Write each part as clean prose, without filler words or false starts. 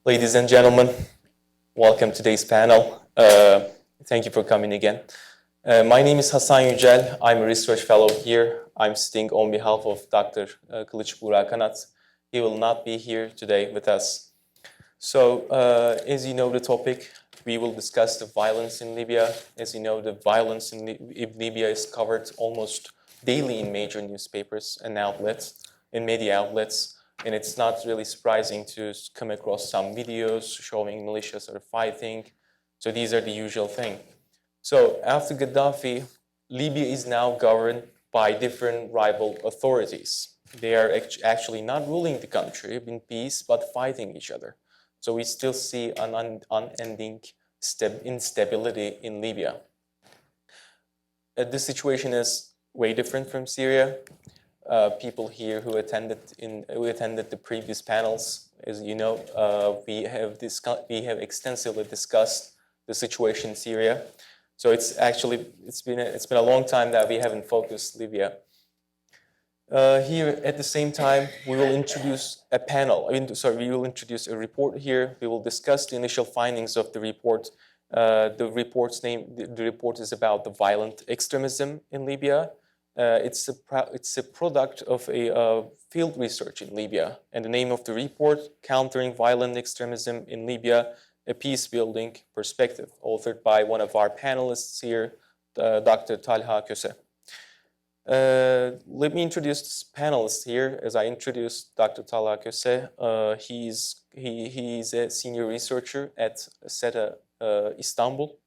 Ladies and gentlemen, welcome to today's panel. Thank you for coming again. My name is Hasan Yücel. I'm a research fellow here. I'm sitting on behalf of Dr. Kılıç Burak Kanat. He will not be here today with us. So, as you know the topic, we will discuss the violence in Libya. As you know, the violence in Libya is covered almost daily in major newspapers and outlets, in media outlets. And it's not really surprising to come across some videos showing militias are fighting. So these are the usual thing. So after Gaddafi, Libya is now governed by different rival authorities. They are actually not ruling the country in peace, but fighting each other. So we still see an unending instability in Libya. This situation is way different from Syria. People here who attended the previous panels, as you know, we have extensively discussed the situation in Syria. So it's been a long time that we haven't focused Libya. Here at the same time, we will introduce a panel. We will introduce a report here. We will discuss the initial findings of the report. The report is about the violent extremism in Libya. It's a product of a field research in Libya, and the name of the report, Countering Violent Extremism in Libya, a Peacebuilding Perspective, authored by one of our panelists here, Dr. Talha Köse. Let me introduce this panelist here. As I introduced Dr. Talha Köse, he's a senior researcher at SETA Istanbul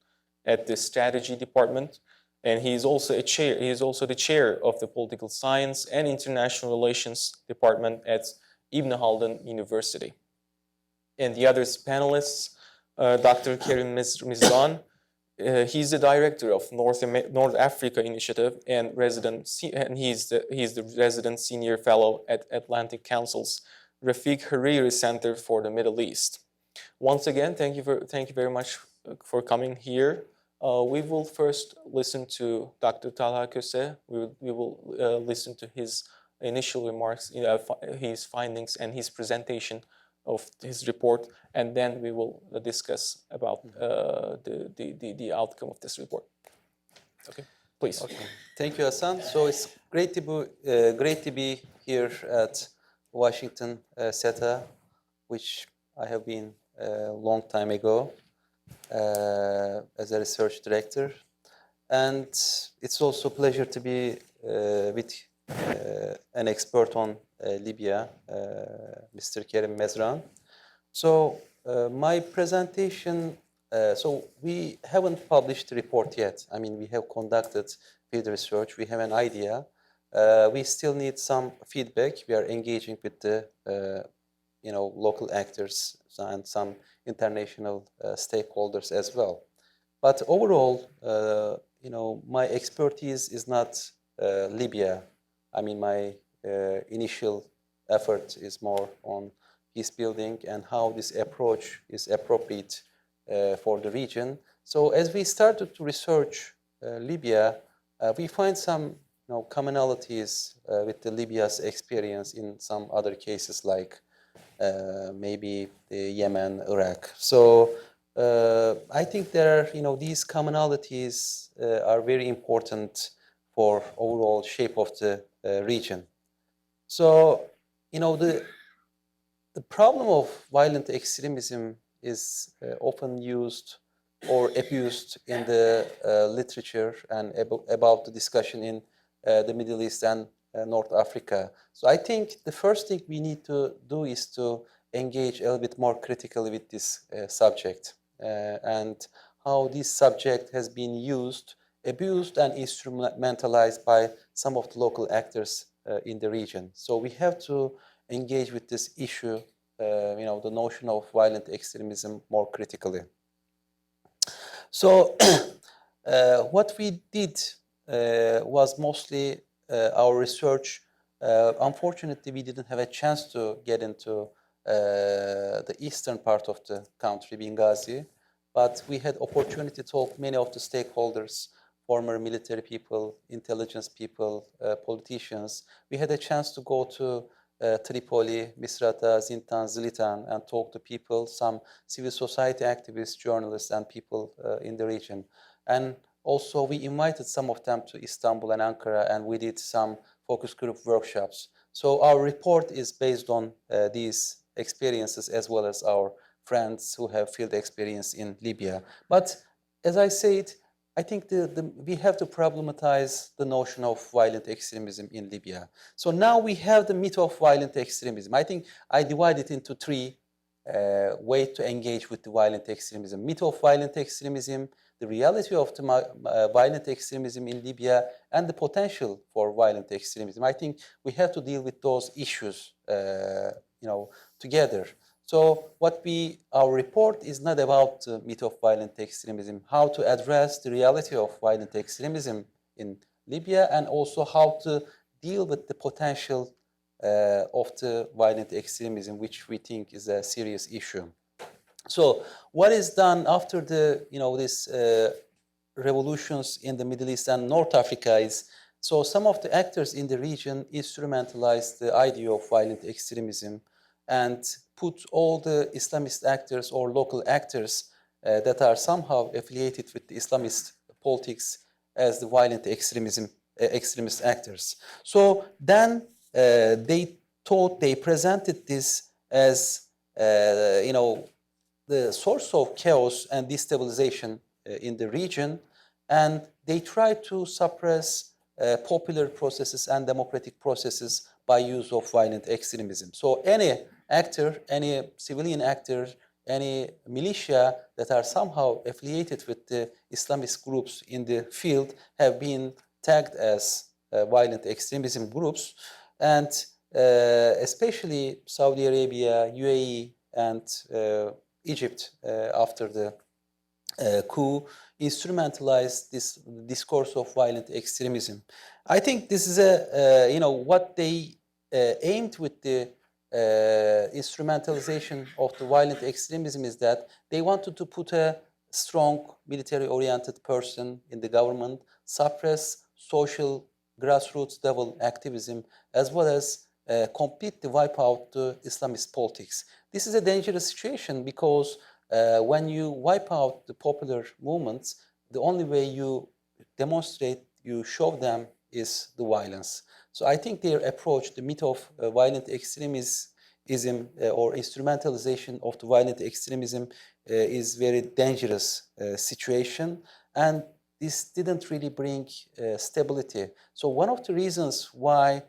at the strategy department. And he is also the chair of the Political Science and International Relations Department at Ibn Haldun University. And the other panelists, Dr. Karim Mezran, he's the director of North Africa Initiative and he's the resident senior fellow at Atlantic Council's Rafik Hariri Center for the Middle East. Once again, thank you very much for coming here. We will first listen to Dr. Talha Köse. We will listen to his initial remarks, his findings, and his presentation of his report, and then we will discuss about the outcome of this report. Okay, please. Okay. Thank you, Hasan. So it's great to be here at Washington SETA, which I have been a long time ago. As a research director, and it's also a pleasure to be with an expert on Libya, Mr. Karim Mezran. So my presentation, so we haven't published the report yet. I mean, we have conducted field research, we have an idea. We still need some feedback. We are engaging with the local actors and some international stakeholders as well. But overall, my expertise is not Libya. I mean, my initial effort is more on peace building and how this approach is appropriate for the region. So as we started to research Libya, we find some commonalities with the Libya's experience in some other cases like maybe Yemen, Iraq. So I think there are, these commonalities are very important for overall shape of the region. So, the problem of violent extremism is often used or abused in the literature and about the discussion in the Middle East and North Africa. So I think the first thing we need to do is to engage a little bit more critically with this subject and how this subject has been used, abused, and instrumentalized by some of the local actors in the region. So we have to engage with this issue, the notion of violent extremism more critically. So what we did was mostly our research. Unfortunately, we didn't have a chance to get into the eastern part of the country, Benghazi, but we had opportunity to talk many of the stakeholders, former military people, intelligence people, politicians. We had a chance to go to Tripoli, Misrata, Zintan, Zlitan, and talk to people, some civil society activists, journalists, and people in the region. And also, we invited some of them to Istanbul and Ankara, and we did some focus group workshops. So our report is based on these experiences, as well as our friends who have field experience in Libya. But as I said, I think we have to problematize the notion of violent extremism in Libya. So now we have the myth of violent extremism. I think I divide it into three ways to engage with the violent extremism. Myth of violent extremism, the reality of the violent extremism in Libya, and the potential for violent extremism. I think we have to deal with those issues, together. So our report is not about the myth of violent extremism, how to address the reality of violent extremism in Libya, and also how to deal with the potential of the violent extremism, which we think is a serious issue. So what is done after these revolutions in the Middle East and North Africa is, so some of the actors in the region instrumentalized the idea of violent extremism and put all the Islamist actors or local actors that are somehow affiliated with the Islamist politics as the violent extremist actors. So then they presented this as, the source of chaos and destabilization in the region, and they tried to suppress popular processes and democratic processes by use of violent extremism. So any actor, any civilian actor, any militia that are somehow affiliated with the Islamist groups in the field have been tagged as violent extremism groups, and especially Saudi Arabia, UAE, and Egypt after the coup instrumentalized this discourse of violent extremism. I think this is what they aimed with the instrumentalization of the violent extremism is that they wanted to put a strong military-oriented person in the government, suppress social grassroots level activism, as well as completely wipe out the Islamist politics. This is a dangerous situation because when you wipe out the popular movements, the only way you demonstrate, you show them is the violence. So I think their approach, the myth of violent extremism or instrumentalization of the violent extremism is very dangerous situation, and this didn't really bring stability. So one of the reasons why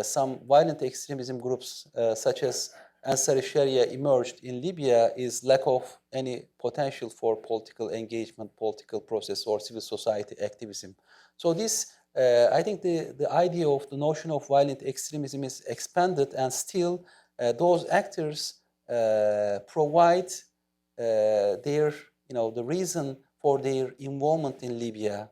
some violent extremism groups such as Ansar Sharia emerged in Libya is lack of any potential for political engagement, political process, or civil society activism. So this, I think the idea of the notion of violent extremism is expanded, and still those actors provide the reason for their involvement in Libya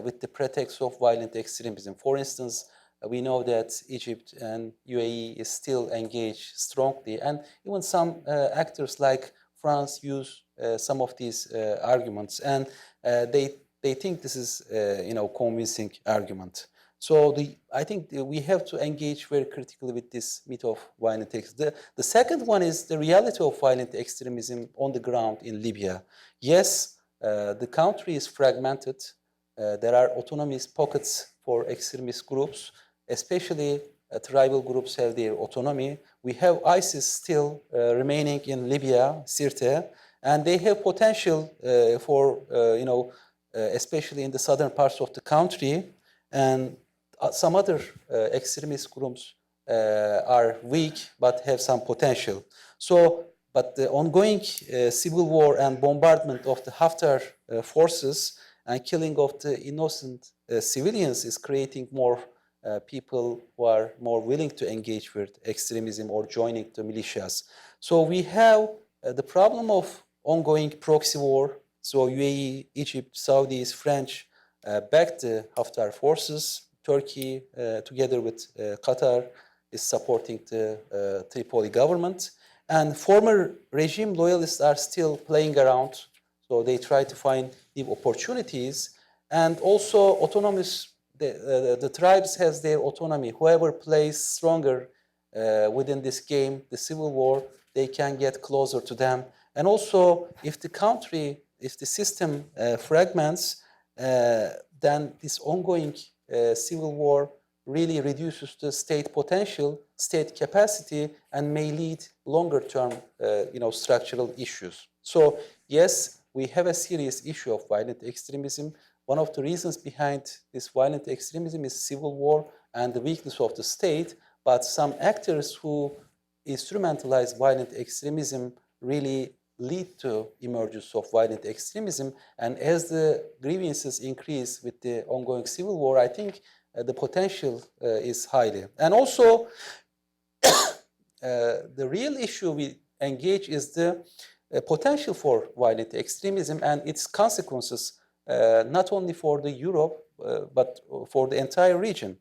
with the pretext of violent extremism. For instance, we know that Egypt and UAE is still engaged strongly, and even some actors like France use some of these arguments, and they think this is convincing argument. So I think we have to engage very critically with this myth of violent extremism. The second one is the reality of violent extremism on the ground in Libya. Yes, the country is fragmented. There are autonomous pockets for extremist groups, especially tribal groups have their autonomy. We have ISIS still remaining in Libya, Sirte, and they have potential for, especially in the southern parts of the country, and some other extremist groups are weak but have some potential. So, but the ongoing civil war and bombardment of the Haftar forces and killing of the innocent civilians is creating more people who are more willing to engage with extremism or joining the militias. So we have the problem of ongoing proxy war. So UAE, Egypt, Saudis, French backed the Haftar forces. Turkey, together with Qatar, is supporting the Tripoli government. And former regime loyalists are still playing around. So they try to find new opportunities. And also autonomous, the tribes has their autonomy. Whoever plays stronger within this game, the civil war, they can get closer to them. And also, if the country, if the system fragments, then this ongoing civil war really reduces the state potential, state capacity, and may lead longer-term, structural issues. So yes, we have a serious issue of violent extremism. One of the reasons behind this violent extremism is civil war and the weakness of the state. But some actors who instrumentalize violent extremism really lead to emergence of violent extremism. And as the grievances increase with the ongoing civil war, I think the potential is highly. And also, the real issue we engage is the potential for violent extremism and its consequences, not only for the Europe, but for the entire region.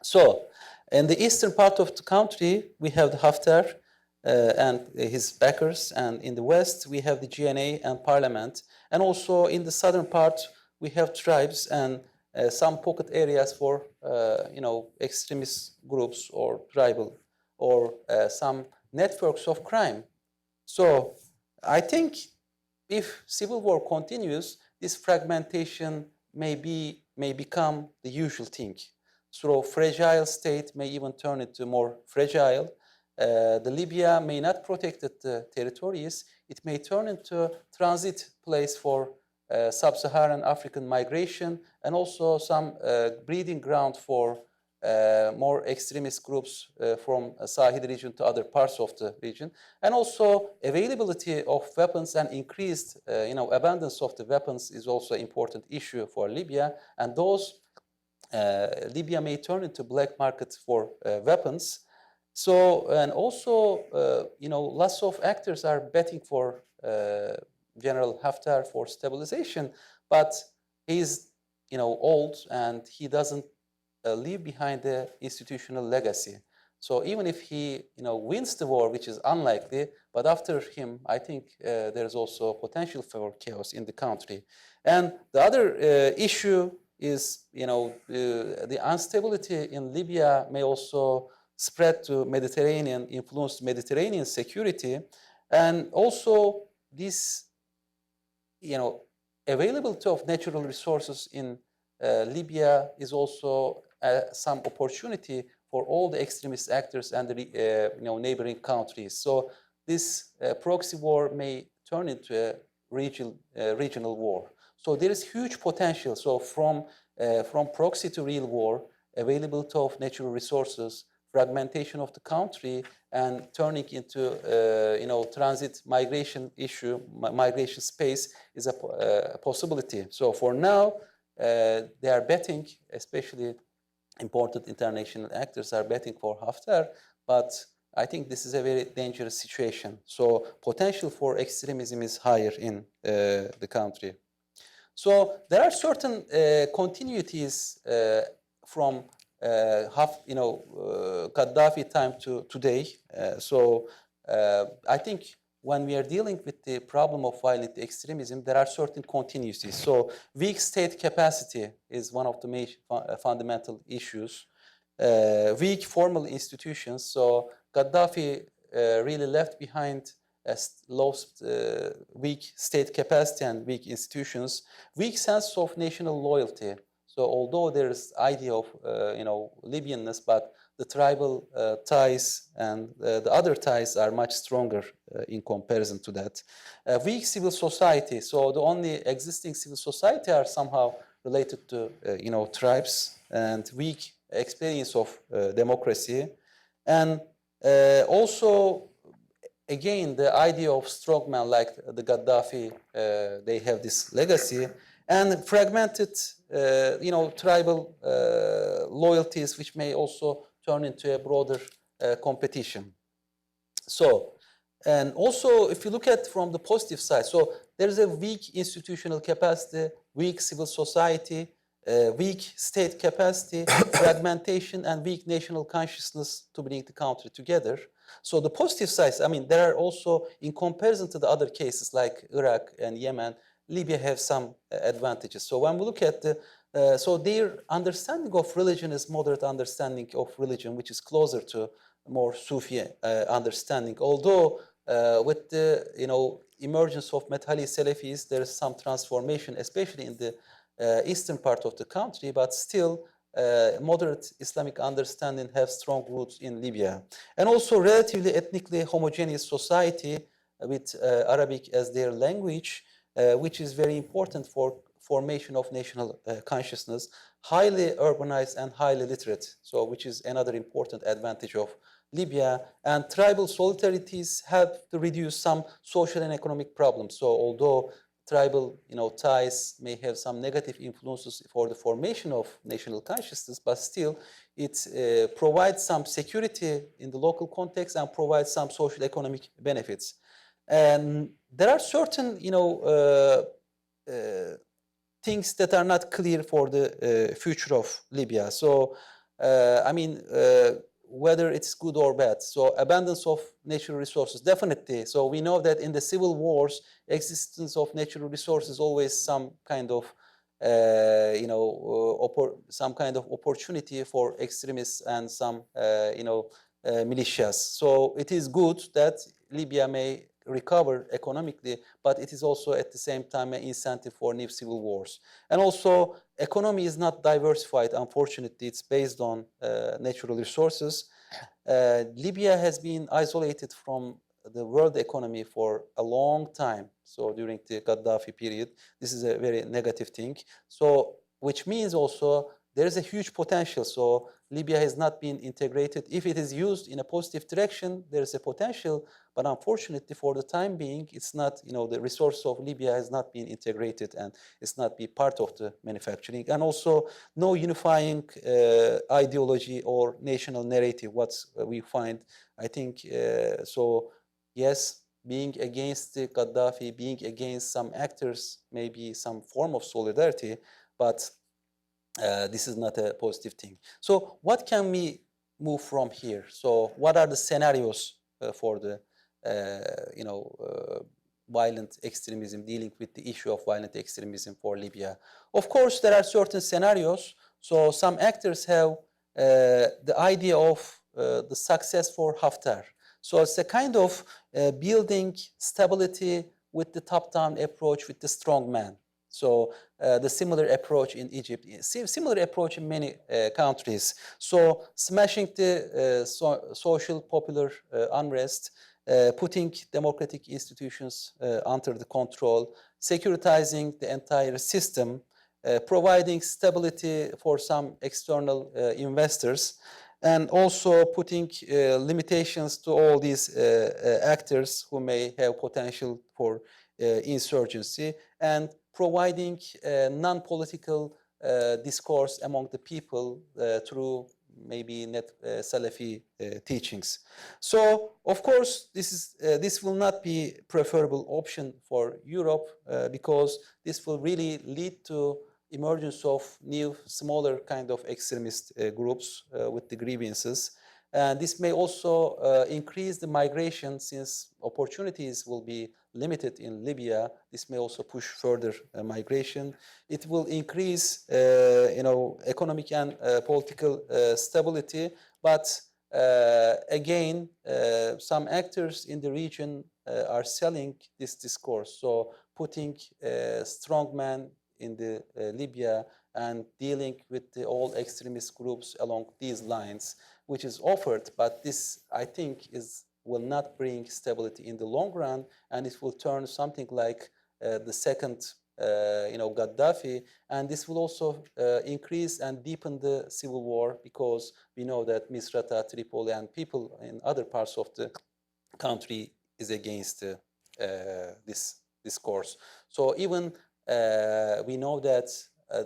So, in the eastern part of the country, we have the Haftar and his backers, and in the west, we have the GNA and parliament. And also in the southern part, we have tribes and some pocket areas for, extremist groups or tribal or some networks of crime. So I think if civil war continues, this fragmentation may become the usual thing. So fragile state may even turn into more fragile. The Libya may not protect the territories. It may turn into a transit place for sub-Saharan African migration and also some breeding ground for more extremist groups from Sahel region to other parts of the region, and also availability of weapons and increased, abundance of the weapons is also an important issue for Libya, and those Libya may turn into black market for weapons. So, and also, lots of actors are betting for General Haftar for stabilization, but he's, old and he doesn't leave behind the institutional legacy. So even if he, wins the war, which is unlikely, but after him, I think there's also potential for chaos in the country. And the other issue is, the instability in Libya may also spread to Mediterranean, influence Mediterranean security, and also this, availability of natural resources in Libya is also some opportunity for all the extremist actors and the neighboring countries. So this proxy war may turn into a regional war. So there is huge potential. So from proxy to real war, availability of natural resources, fragmentation of the country, and turning into transit migration issue, migration space is a possibility. So for now, they are betting, especially important international actors are betting for Haftar, but I think this is a very dangerous situation. So potential for extremism is higher in the country. So there are certain continuities from Gaddafi time to today. I think when we are dealing with the problem of violent extremism, there are certain continuities. So weak state capacity is one of the major fundamental issues. Weak formal institutions. So Gaddafi really left behind weak state capacity and weak institutions. Weak sense of national loyalty. So although there is idea of Libyanness, but the tribal ties and the other ties are much stronger in comparison to that. Weak civil society. So the only existing civil society are somehow related to tribes, and weak experience of democracy, and also again the idea of strongman like the Gaddafi. They have this legacy. And fragmented, tribal loyalties, which may also turn into a broader competition. So, and also, if you look at from the positive side, so there is a weak institutional capacity, weak civil society, weak state capacity, fragmentation, and weak national consciousness to bring the country together. So the positive sides, I mean, there are also, in comparison to the other cases like Iraq and Yemen, Libya have some advantages. So when we look at so their understanding of religion is moderate understanding of religion, which is closer to more Sufi understanding. Although with the emergence of Medhali Salafis, there is some transformation, especially in the eastern part of the country, but still moderate Islamic understanding have strong roots in Libya. And also relatively ethnically homogeneous society with Arabic as their language, which is very important for formation of national consciousness, highly urbanized and highly literate, so which is another important advantage of Libya. And tribal solidarities help to reduce some social and economic problems. So although tribal ties may have some negative influences for the formation of national consciousness, but still it provides some security in the local context and provides some social economic benefits. And there are certain things that are not clear for the future of Libya. So whether it's good or bad. So abundance of natural resources, definitely. So we know that in the civil wars, existence of natural resources always some kind of some kind of opportunity for extremists and some militias. So it is good that Libya may recover economically, but it is also at the same time an incentive for new civil wars. And also, economy is not diversified, unfortunately. It's based on natural resources. Libya has been isolated from the world economy for a long time. So during the Gaddafi period, this is a very negative thing. So which means also there is a huge potential. So Libya has not been integrated. If it is used in a positive direction, there is a potential. But unfortunately, for the time being, it's not, the resource of Libya has not been integrated and it's not be part of the manufacturing. And also no unifying ideology or national narrative, what we find. I think, so yes, being against the Gaddafi, being against some actors, maybe some form of solidarity, but this is not a positive thing. So what can we move from here? So what are the scenarios for the, violent extremism, dealing with the issue of violent extremism for Libya? Of course, there are certain scenarios. So some actors have the idea of the success for Haftar. So it's a kind of building stability with the top-down approach, with the strong man. So the similar approach in Egypt, similar approach in many countries. So smashing the social popular unrest, putting democratic institutions under the control, securitizing the entire system, providing stability for some external investors, and also putting limitations to all these actors who may have potential for insurgency, and providing non-political discourse among the people through maybe Salafi teachings. So, of course, this will not be preferable option for Europe because this will really lead to emergence of new, smaller kind of extremist groups with the grievances. And this may also increase the migration, since opportunities will be limited in Libya. This may also push further migration. It will increase, economic and political stability. But again, some actors in the region are selling this discourse. So putting strongmen in the Libya and dealing with all extremist groups along these lines, which is offered, but this, I think, will not bring stability in the long run, and it will turn something like the second, Gaddafi, and this will also increase and deepen the civil war, because we know that Misrata, Tripoli, and people in other parts of the country is against this discourse. So even we know that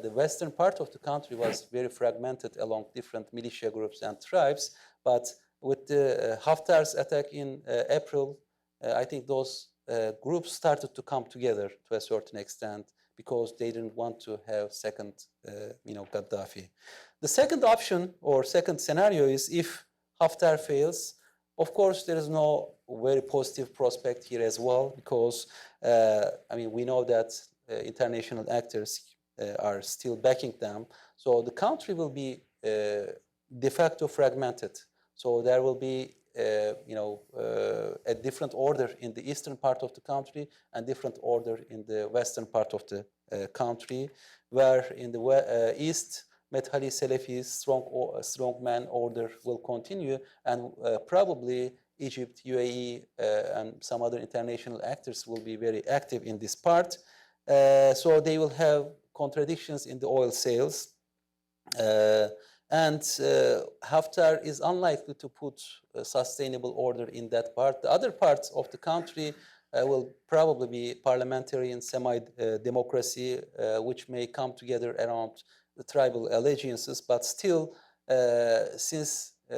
the western part of the country was very fragmented along different militia groups and tribes, but with the Haftar's attack in April, I think those groups started to come together to a certain extent, because they didn't want to have second, Gaddafi. The second option or second scenario is if Haftar fails. Of course, there is no very positive prospect here as well, because we know that international actors are still backing them. So the country will be de facto fragmented. So there will be, a different order in the eastern part of the country and different order in the western part of the country, where in the east, Medhali Salafi's strongman order will continue, and probably Egypt, UAE, and some other international actors will be very active in this part. So they will have contradictions in the oil sales. And Haftar is unlikely to put a sustainable order in that part. The other parts of the country will probably be parliamentary and semi-democracy, which may come together around the tribal allegiances. But still,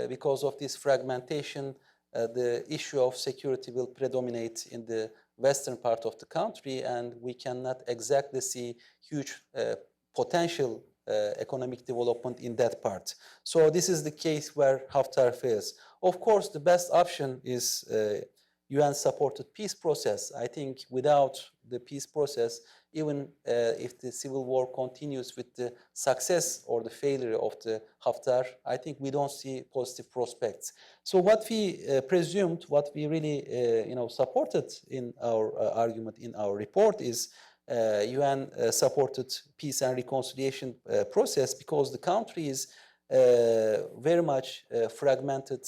because of this fragmentation, the issue of security will predominate in the western part of the country, and we cannot exactly see huge potential economic development in that part. So this is the case where Haftar fails. Of course, the best option is UN-supported peace process. I think without the peace process, even if the civil war continues with the success or the failure of the Haftar, I think we don't see positive prospects. So what we presumed, what we really supported in our argument in our report is UN-supported peace and reconciliation process, because the country is very much fragmented.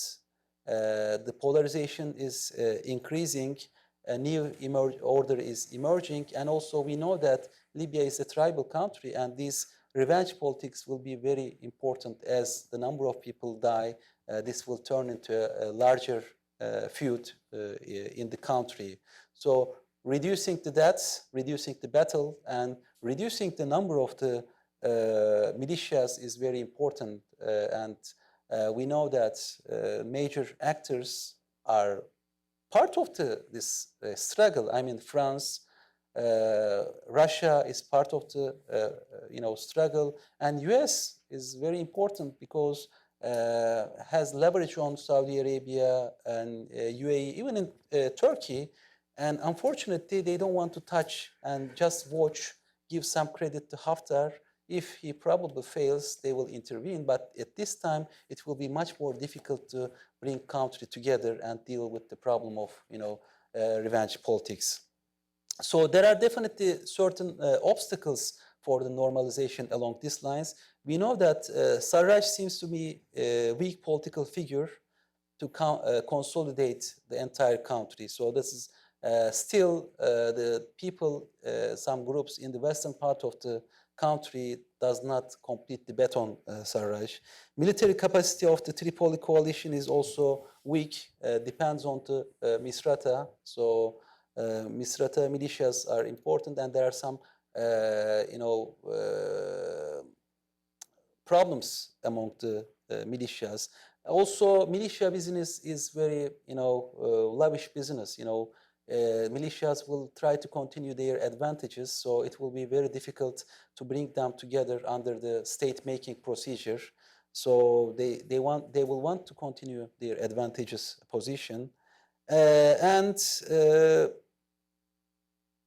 The polarization is increasing. A new order is emerging, and also we know that Libya is a tribal country, and these revenge politics will be very important. As the number of people die, this will turn into a larger feud in the country. So reducing the deaths, reducing the battle, and reducing the number of the militias is very important. And we know that major actors are part of this struggle. I mean, France, Russia is part of the struggle, and US is very important because has leverage on Saudi Arabia and UAE, even in Turkey. And unfortunately, they don't want to touch and just watch, give some credit to Haftar. If he probably fails, they will intervene. But at this time, it will be much more difficult to bring country together and deal with the problem of, revenge politics. So there are definitely certain obstacles for the normalization along these lines. We know that Sarraj seems to be a weak political figure to consolidate the entire country. So this is still the people, some groups in the western part of the country does not completely bet on Sarraj. Military capacity of the Tripoli coalition is also weak, depends on the Misrata. So Misrata militias are important, and there are some, problems among the militias. Also, militia business is very, lavish business. Militias will try to continue their advantages, so it will be very difficult to bring them together under the state-making procedure. So they will want to continue their advantageous position, and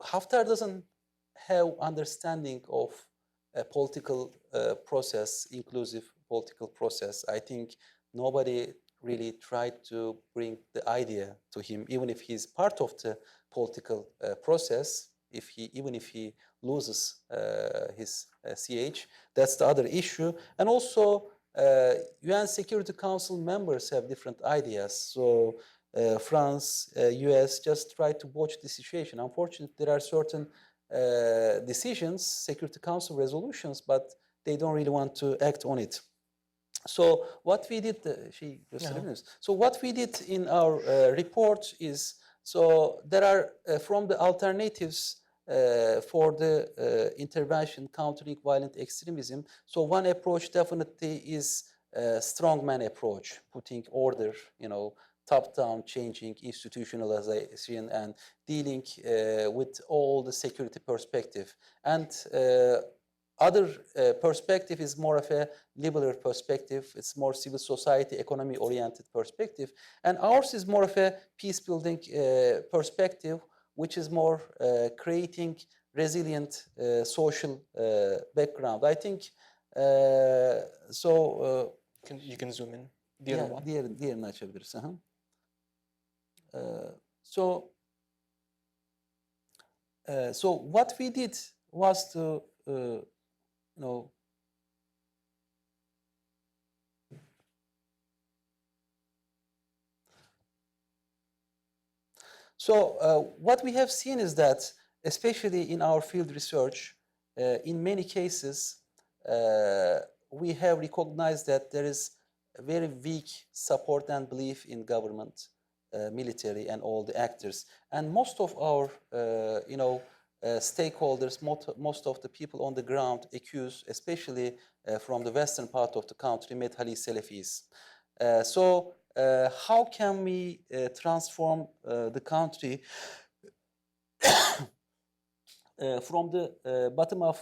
Haftar doesn't have understanding of a political process, inclusive political process. I think nobody really tried to bring the idea to him, even if he's part of the political process. Even if he loses his CH, that's the other issue. And also, UN Security Council members have different ideas. So France, US just try to watch the situation. Unfortunately, there are certain decisions, Security Council resolutions, but they don't really want to act on it. So what we did, So what we did in our report is, so there are from the alternatives for the intervention countering violent extremism. So one approach definitely is a strongman approach, putting order, top-down changing, institutionalization, and dealing with all the security perspective. And other perspective is more of a liberal perspective. It's more civil society, economy-oriented perspective. And ours is more of a peace-building perspective, which is more creating resilient social background. I think, You can zoom in. the other one. Diğerini açabiliriz. So what we did was to, what we have seen is that, especially in our field research, in many cases, we have recognized that there is a very weak support and belief in government, military, and all the actors. And most of our, stakeholders, most of the people on the ground accuse, especially from the western part of the country, Medhali Salafis. How can we transform the country from the bottom-up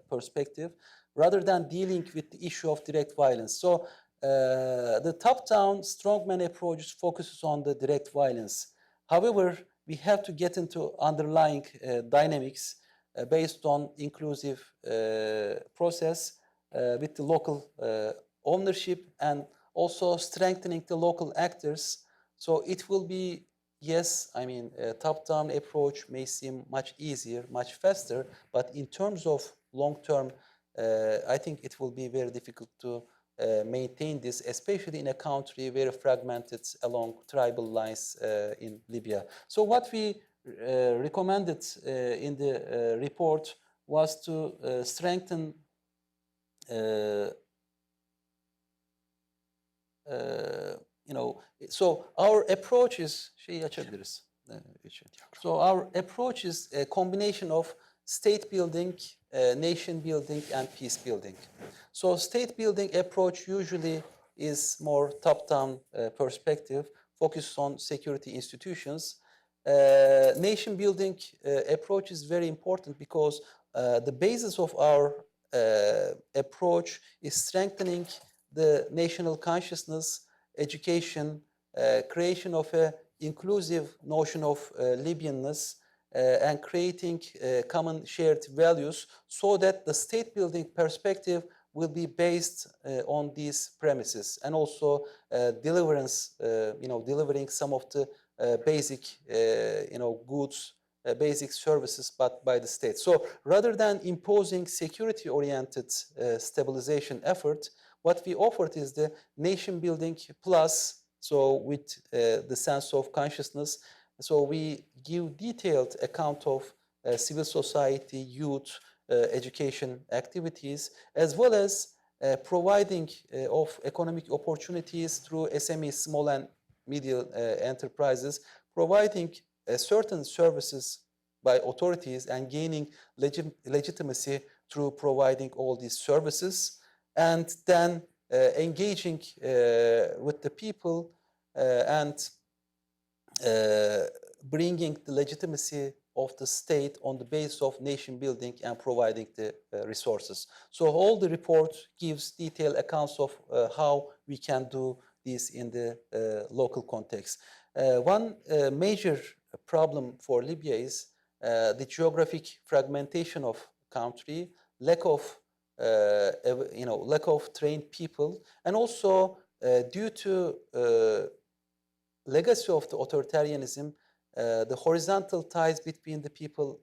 perspective, rather than dealing with the issue of direct violence? So the top-down strongman approach focuses on the direct violence. However, we have to get into underlying dynamics based on inclusive process with the local ownership, and also strengthening the local actors. So it will be, yes, I mean, a top-down approach may seem much easier, much faster, but in terms of long-term, I think it will be very difficult to maintain this, especially in a country very fragmented along tribal lines in Libya. So what we recommended in the report was to strengthen so our approach is So our approach is a combination of state building, nation building, and peace building. So state building approach usually is more top-down perspective, focused on security institutions. Nation building approach is very important because the basis of our approach is strengthening the national consciousness, education, creation of an inclusive notion of Libyanness, and creating common shared values, so that the state building perspective will be based on these premises, and also deliverance, delivering some of the basic, goods, basic services, but by the state. So rather than imposing security-oriented stabilization effort, what we offered is the nation building plus, so with the sense of consciousness. So we give detailed account of civil society, youth, education activities, as well as providing of economic opportunities through SMEs, small and medium enterprises, providing certain services by authorities and gaining legitimacy through providing all these services, and then engaging with the people and bringing the legitimacy of the state on the basis of nation building and providing the resources. So all the report gives detailed accounts of how we can do this in the local context. One major problem for Libya is the geographic fragmentation of country, lack of lack of trained people, and also due to legacy of the authoritarianism, the horizontal ties between the people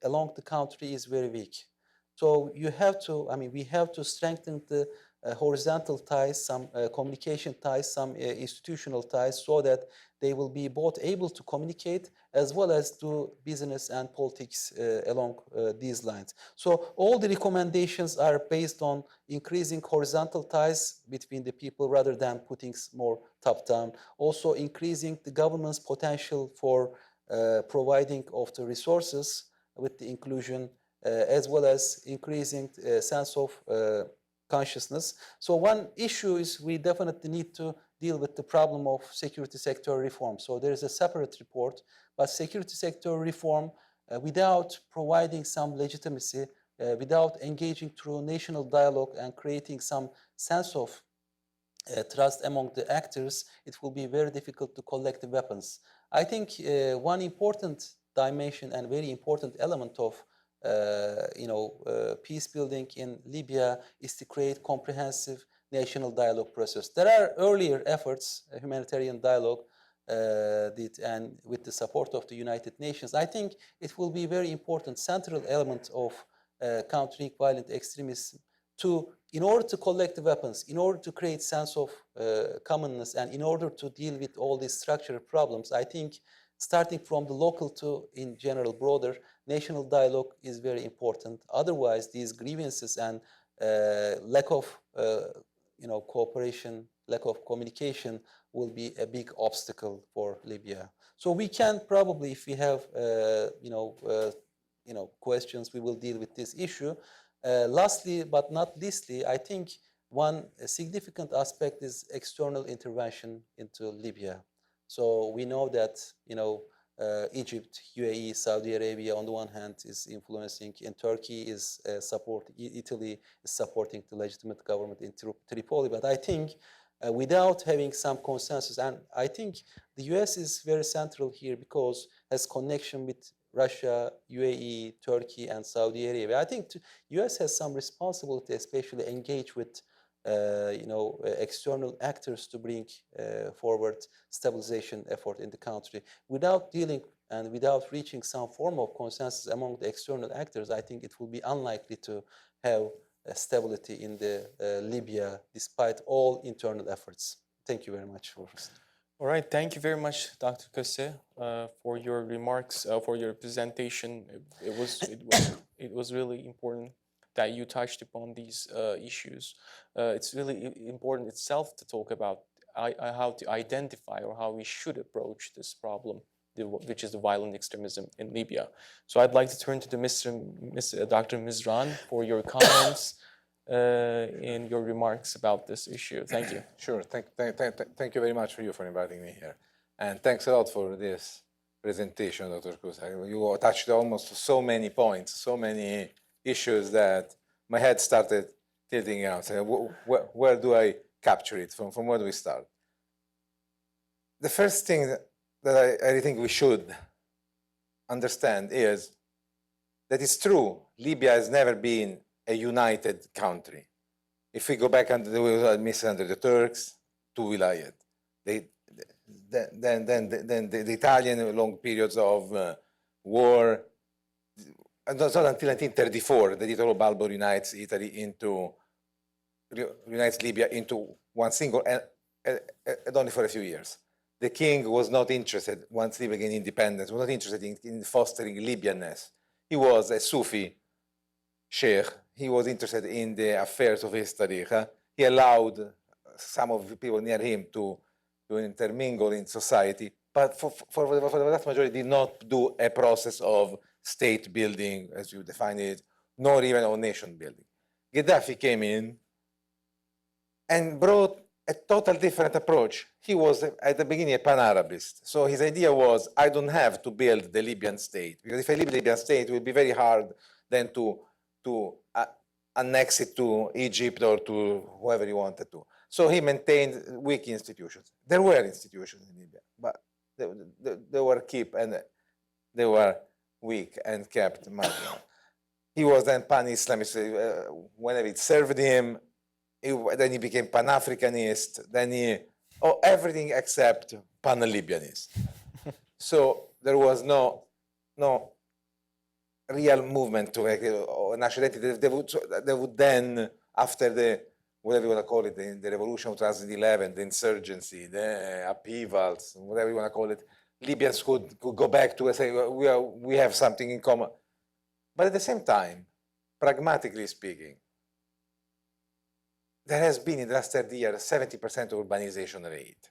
along the country is very weak. So you have to, we have to strengthen the horizontal ties, some communication ties, some institutional ties, so that they will be both able to communicate as well as do business and politics along these lines. So all the recommendations are based on increasing horizontal ties between the people rather than putting more top-down. Also increasing the government's potential for providing of the resources with the inclusion, as well as increasing sense of consciousness. So one issue is we definitely need to deal with the problem of security sector reform. So there is a separate report, but security sector reform without providing some legitimacy, without engaging through national dialogue and creating some sense of trust among the actors, it will be very difficult to collect the weapons. I think one important dimension and very important element of peace building in Libya is to create comprehensive national dialogue process. There are earlier efforts, humanitarian dialogue, and with the support of the United Nations. I think it will be a very important central element of countering violent extremism in order to collect the weapons, in order to create sense of commonness, and in order to deal with all these structural problems. I think starting from the local to, in general, broader national dialogue is very important. Otherwise, these grievances and lack of cooperation, lack of communication will be a big obstacle for Libya. So we can probably, if we have questions, we will deal with this issue. Lastly, but not leastly, I think one significant aspect is external intervention into Libya. So we know that Egypt, UAE, Saudi Arabia, on the one hand, is influencing, and Turkey is Italy is supporting the legitimate government in Tripoli. But I think without having some consensus, and I think the US is very central here because it has connection with Russia, UAE, Turkey, and Saudi Arabia. I think the US has some responsibility, especially engage with external actors to bring forward stabilization effort in the country. Without dealing and without reaching some form of consensus among the external actors, I think it will be unlikely to have stability in the Libya, despite all internal efforts. Thank you very much for listening. All right, thank you very much, Dr. Köse, for your remarks, for your presentation. It was really important that you touched upon these issues. It's really important itself to talk about how to identify or how we should approach this problem, which is the violent extremism in Libya. So I'd like to turn to Dr. Mezran for your comments in your remarks about this issue. Thank you. Sure. Thank you very much for inviting me here. And thanks a lot for this presentation, Dr. Köse. You touched almost so many points, so many issues that my head started tilting out. So where do I capture it? From where do we start? The first thing that I think we should understand is that it's true, Libya has never been a united country. If we go back under the Turks, two wilayat. Then the Italian long periods of war. And not until 1934 that Italo Balbo unites Libya into one single, and only for a few years. The king was not interested, once Libya gained independence, was not interested in fostering Libyanness. He was a Sufi sheikh. He was interested in the affairs of his tariqa. He allowed some of the people near him to intermingle in society, but for the vast majority did not do a process of state building, as you define it, nor even of nation building. Gaddafi came in and brought a total different approach. He was, at the beginning, a pan-Arabist. So his idea was, I don't have to build the Libyan state, because if I build the Libyan state, it will be very hard then to annex it to Egypt or to whoever he wanted to. So he maintained weak institutions. There were institutions in Libya, but they were they were weak and kept marginal. He was then pan-Islamist whenever it served him. Then he became pan-Africanist. Then everything except pan-Libyanist. So there was no real movement to national identity. They would then, after whatever you want to call it, the revolution of 2011, the insurgency, the upheavals, whatever you want to call it, Libyans could go back to and say, we have something in common. But at the same time, pragmatically speaking, there has been in the last 30 years 70% urbanization rate.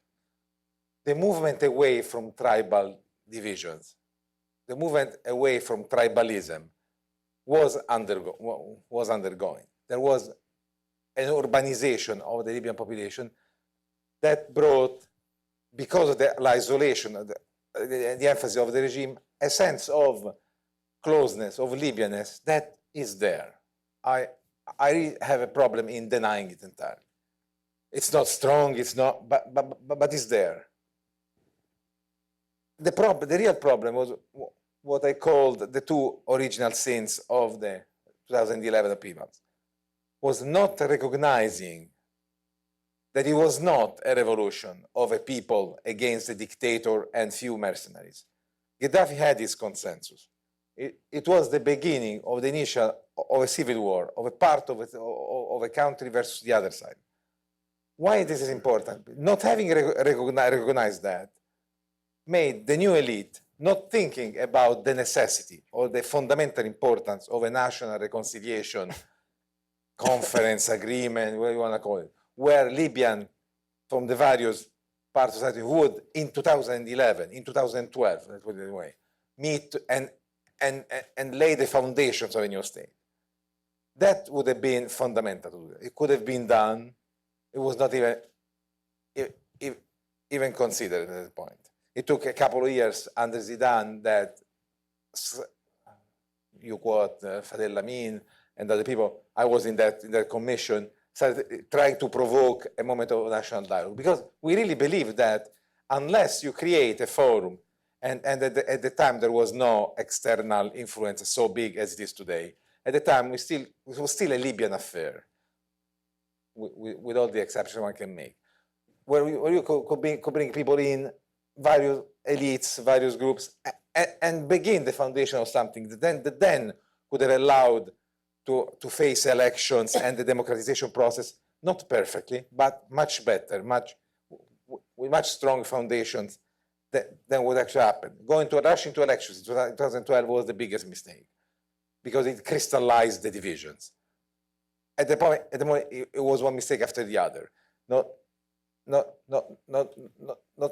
The movement away from tribal divisions, the movement away from tribalism was undergoing. There was an urbanization of the Libyan population that brought, because of the isolation, the emphasis of the regime, a sense of closeness, of Libyanness that is there. I have a problem in denying it entirely. It's not strong, it's not, but it's there. The real problem was what I called the two original sins of the 2011 upheavals, was not recognizing that it was not a revolution of a people against a dictator and few mercenaries. Gaddafi had his consensus. It was the beginning of the initial of a civil war, of a part of a country versus the other side. Why this is important? Not having recognized that made the new elite not thinking about the necessity or the fundamental importance of a national reconciliation conference, agreement, whatever you want to call it, where Libyan from the various parts of society would, in 2011, in 2012, let's put it that way, meet and lay the foundations of a new state. That would have been fundamental to do. It could have been done. It was not even considered at that point. It took a couple of years under Zidane that you quote Fadel Lamin and other people. I was in that commission, started trying to provoke a moment of national dialogue, because we really believe that unless you create a forum, and at the time there was no external influence so big as it is today. At the time, it was still a Libyan affair, with all the exceptions one can make, where you could bring people in, various elites, various groups, and begin the foundation of something that then would have allowed to face elections and the democratization process, not perfectly, but much better, with much stronger foundations than what actually happened. Rush into elections in 2012 was the biggest mistake, because it crystallized the divisions. At the moment, it was one mistake after the other. Not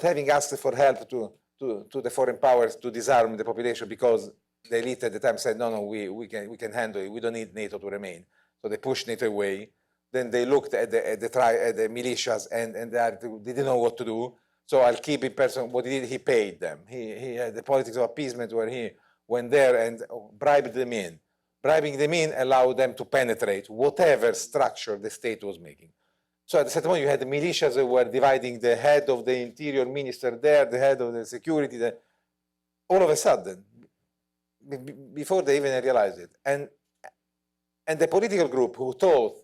having asked for help to the foreign powers to disarm the population, because the elite at the time said, no, we can handle it. We don't need NATO to remain. So they pushed NATO away. Then they looked at the militias and they didn't know what to do. So I'll keep in person. What he did, he paid them. He had the politics of appeasement, where he went there and bribed them in. Bribing them in allowed them to penetrate whatever structure the state was making. So at the certain point, you had the militias that were dividing the head of the interior minister there, the head of the security. All of a sudden, before they even realized it, and the political group who thought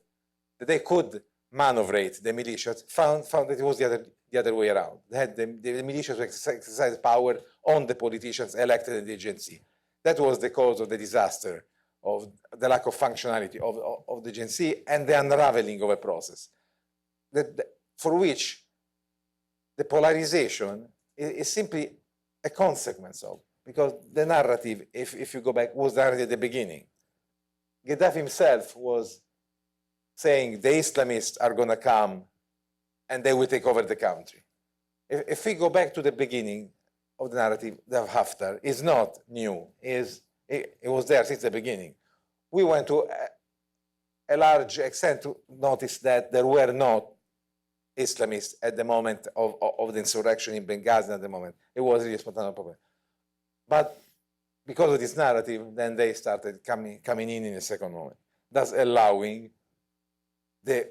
that they could maneuverate the militias found that it was the other way around. They had the militias who exercised power on the politicians elected in the agency. That was the cause of the disaster, of the lack of functionality of the agency, and the unraveling of a process for which the polarization is simply a consequence of, because the narrative, if you go back, was the narrative at the beginning. Gaddafi himself was saying the Islamists are going to come and they will take over the country. If we go back to the beginning of the narrative, the Haftar is not new. It was there since the beginning. We went to a large extent to notice that there were not Islamists at the moment of the insurrection in Benghazi at the moment. It was really a spontaneous problem. But because of this narrative, then they started coming in a second moment, thus allowing the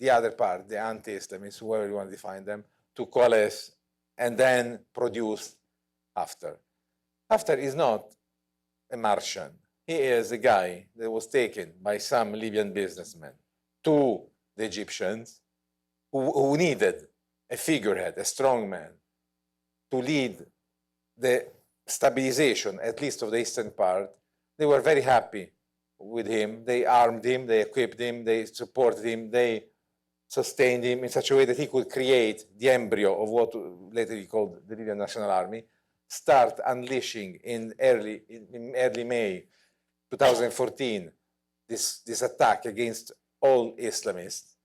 other part, the anti-Islamists, whoever you want to define them, to coalesce and then produce Haftar. Haftar is not a Martian. He is a guy that was taken by some Libyan businessmen to the Egyptians who needed a figurehead, a strong man, to lead the stabilization, at least of the eastern part. They were very happy with him. They armed him, they equipped him, they supported him, they sustained him in such a way that he could create the embryo of what later he called the Libyan National Army, start unleashing in early May 2014 this attack against all Islamists,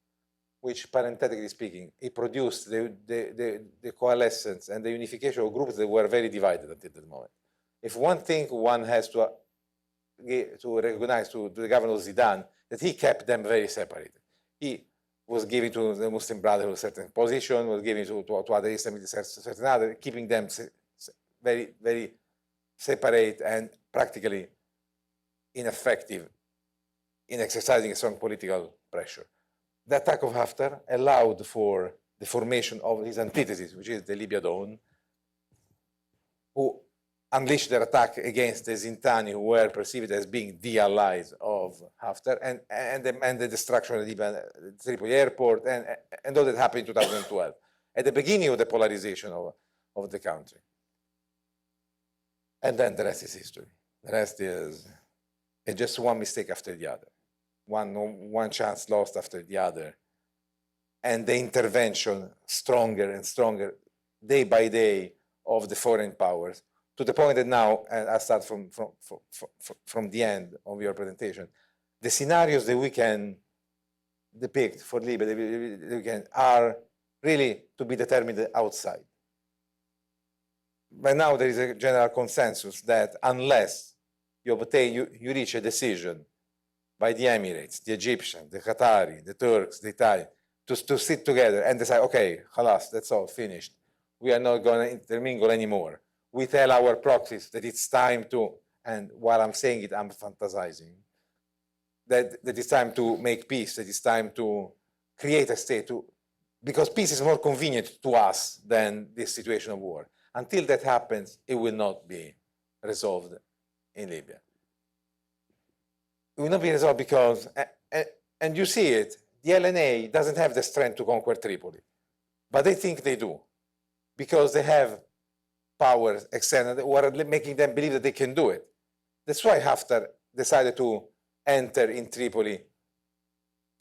which, parenthetically speaking, it produced the coalescence and the unification of groups that were very divided at that moment. If one thing one has to recognize to the governor of Zidane, that he kept them very separated. He was giving to the Muslim Brotherhood a certain position, was giving to other Islamists a certain other, keeping them very, very separate and practically ineffective in exercising a strong political pressure. The attack of Haftar allowed for the formation of his antithesis, which is the Libya Dawn, who unleashed their attack against the Zintani, who were perceived as being the allies of Haftar, and the destruction of the Tripoli airport, and all that happened in 2012, at the beginning of the polarization of the country. And then the rest is history. The rest is just one mistake after the other, one chance lost after the other, and the intervention stronger and stronger, day by day, of the foreign powers, to the point that now, and I start from the end of your presentation, the scenarios that we can depict for Libya that we can, are really to be determined outside. But now there is a general consensus that unless you reach a decision by the Emirates, the Egyptians, the Qatari, the Turks, the Italians, to sit together and decide, okay, halas, that's all finished. We are not going to intermingle anymore. We tell our proxies that it's time to, and while I'm saying it, I'm fantasizing, that it's time to make peace, that it's time to create a state, because peace is more convenient to us than this situation of war. Until that happens, it will not be resolved in Libya. It will not be resolved because, and you see it, the LNA doesn't have the strength to conquer Tripoli, but they think they do, because they have powers external who are making them believe that they can do it. That's why Haftar decided to enter in Tripoli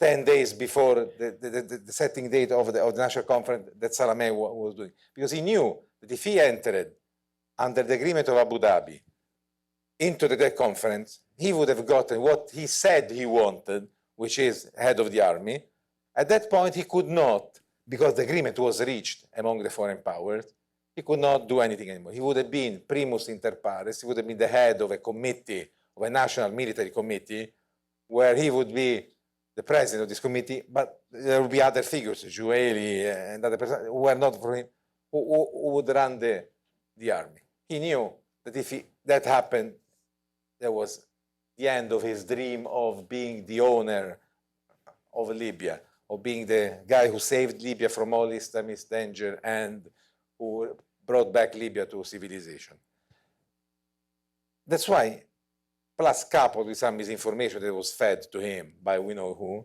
10 days before the setting date of the national conference that Salameh was doing, because he knew that if he entered under the agreement of Abu Dhabi into the conference, he would have gotten what he said he wanted, which is head of the army. At that point, he could not, because the agreement was reached among the foreign powers, he could not do anything anymore. He would have been primus inter pares, he would have been the head of a committee, of a national military committee, where he would be the president of this committee, but there would be other figures, Joueli and other persons who were not for him, who would run the army. He knew that if that happened, there was the end of his dream of being the owner of Libya, of being the guy who saved Libya from all Islamist danger and who brought back Libya to civilization. That's why, plus coupled with some misinformation that was fed to him by we know who,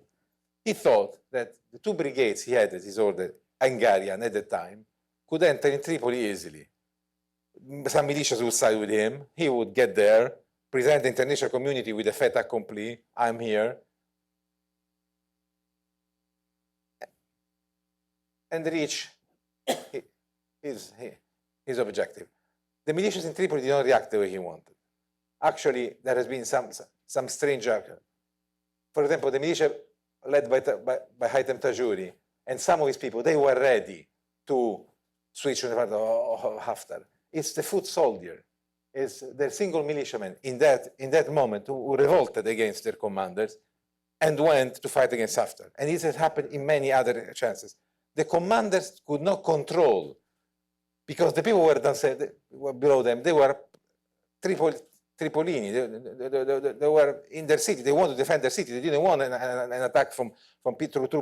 he thought that the two brigades he had at his order, Hungarian at the time, could enter in Tripoli easily. Some militias would side with him, he would get there, present the international community with a fait accompli, I'm here, and reach his objective. The militias in Tripoli did not react the way he wanted. Actually, there has been some strange action. For example, the militia led by Haitham Tajouri and some of his people, they were ready to switch to the part of Haftar. It's the foot soldier, it's the single militiaman in that moment who revolted against their commanders and went to fight against Haftar. And this has happened in many other chances. The commanders could not control, because the people were below them, they were Tripolini, they were in their city, they wanted to defend their city, they didn't want an attack from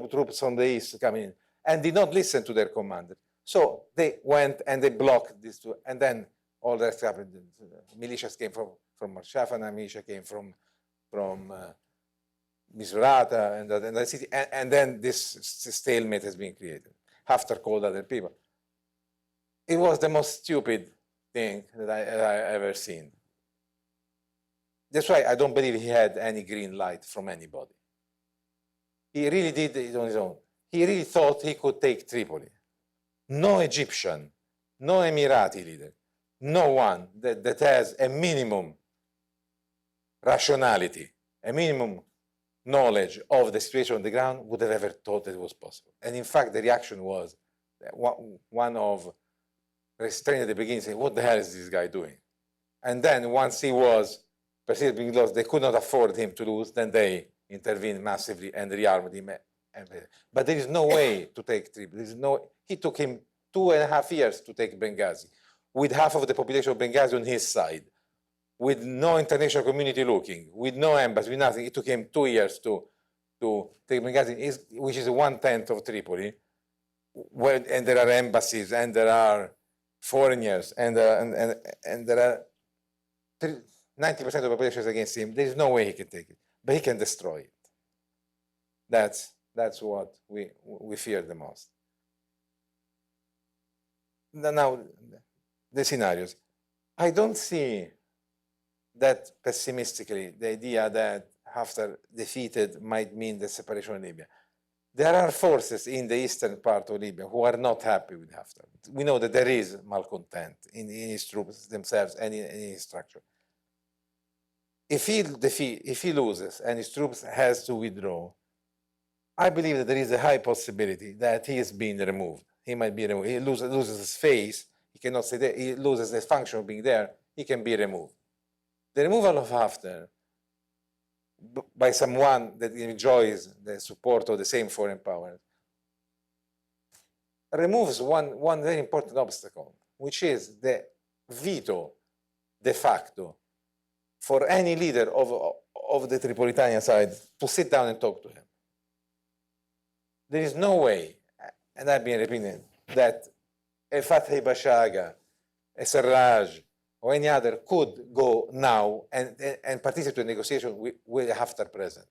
troops from the east coming in, and did not listen to their commander. So they went and they blocked these two, and then all that happened. Militias came from Marshafana, militia came from Misurata and the city, and then this stalemate has been created. Haftar called other people. It was the most stupid thing that I ever seen. That's why I don't believe he had any green light from anybody. He really did it on his own. He really thought he could take Tripoli. No Egyptian, no Emirati leader, no one that has a minimum rationality, a minimum knowledge of the situation on the ground would have ever thought it was possible. And in fact, the reaction was one of restraint at the beginning, saying, what the hell is this guy doing? And then once he was perceived being lost, they could not afford him to lose, then they intervened massively and rearmed him. But there is no way to take Tripoli. He took him 2.5 years to take Benghazi, with half of the population of Benghazi on his side, with no international community looking, with no embassy, with nothing. It took him 2 years to take Benghazi, which is 1/10 of Tripoli, and there are embassies, and there are foreigners, and there are 90% of the population is against him. There is no way he can take it, but he can destroy it. That's what we fear the most. Now, the scenarios. I don't see that pessimistically, the idea that Haftar defeated might mean the separation of Libya. There are forces in the eastern part of Libya who are not happy with Haftar. We know that there is malcontent in his troops themselves and in his structure. If he loses and his troops has to withdraw, I believe that there is a high possibility that he is being removed. He might be removed. He loses his face. He cannot stay there. He loses the function of being there. He can be removed. The removal of Haftar by someone that enjoys the support of the same foreign powers removes one very important obstacle, which is the veto de facto for any leader of the Tripolitania side to sit down and talk to him. There is no way, and I've been repeating, that a Fathi Bashaga, a Sarraj, or any other could go now and participate in negotiation with Haftar present.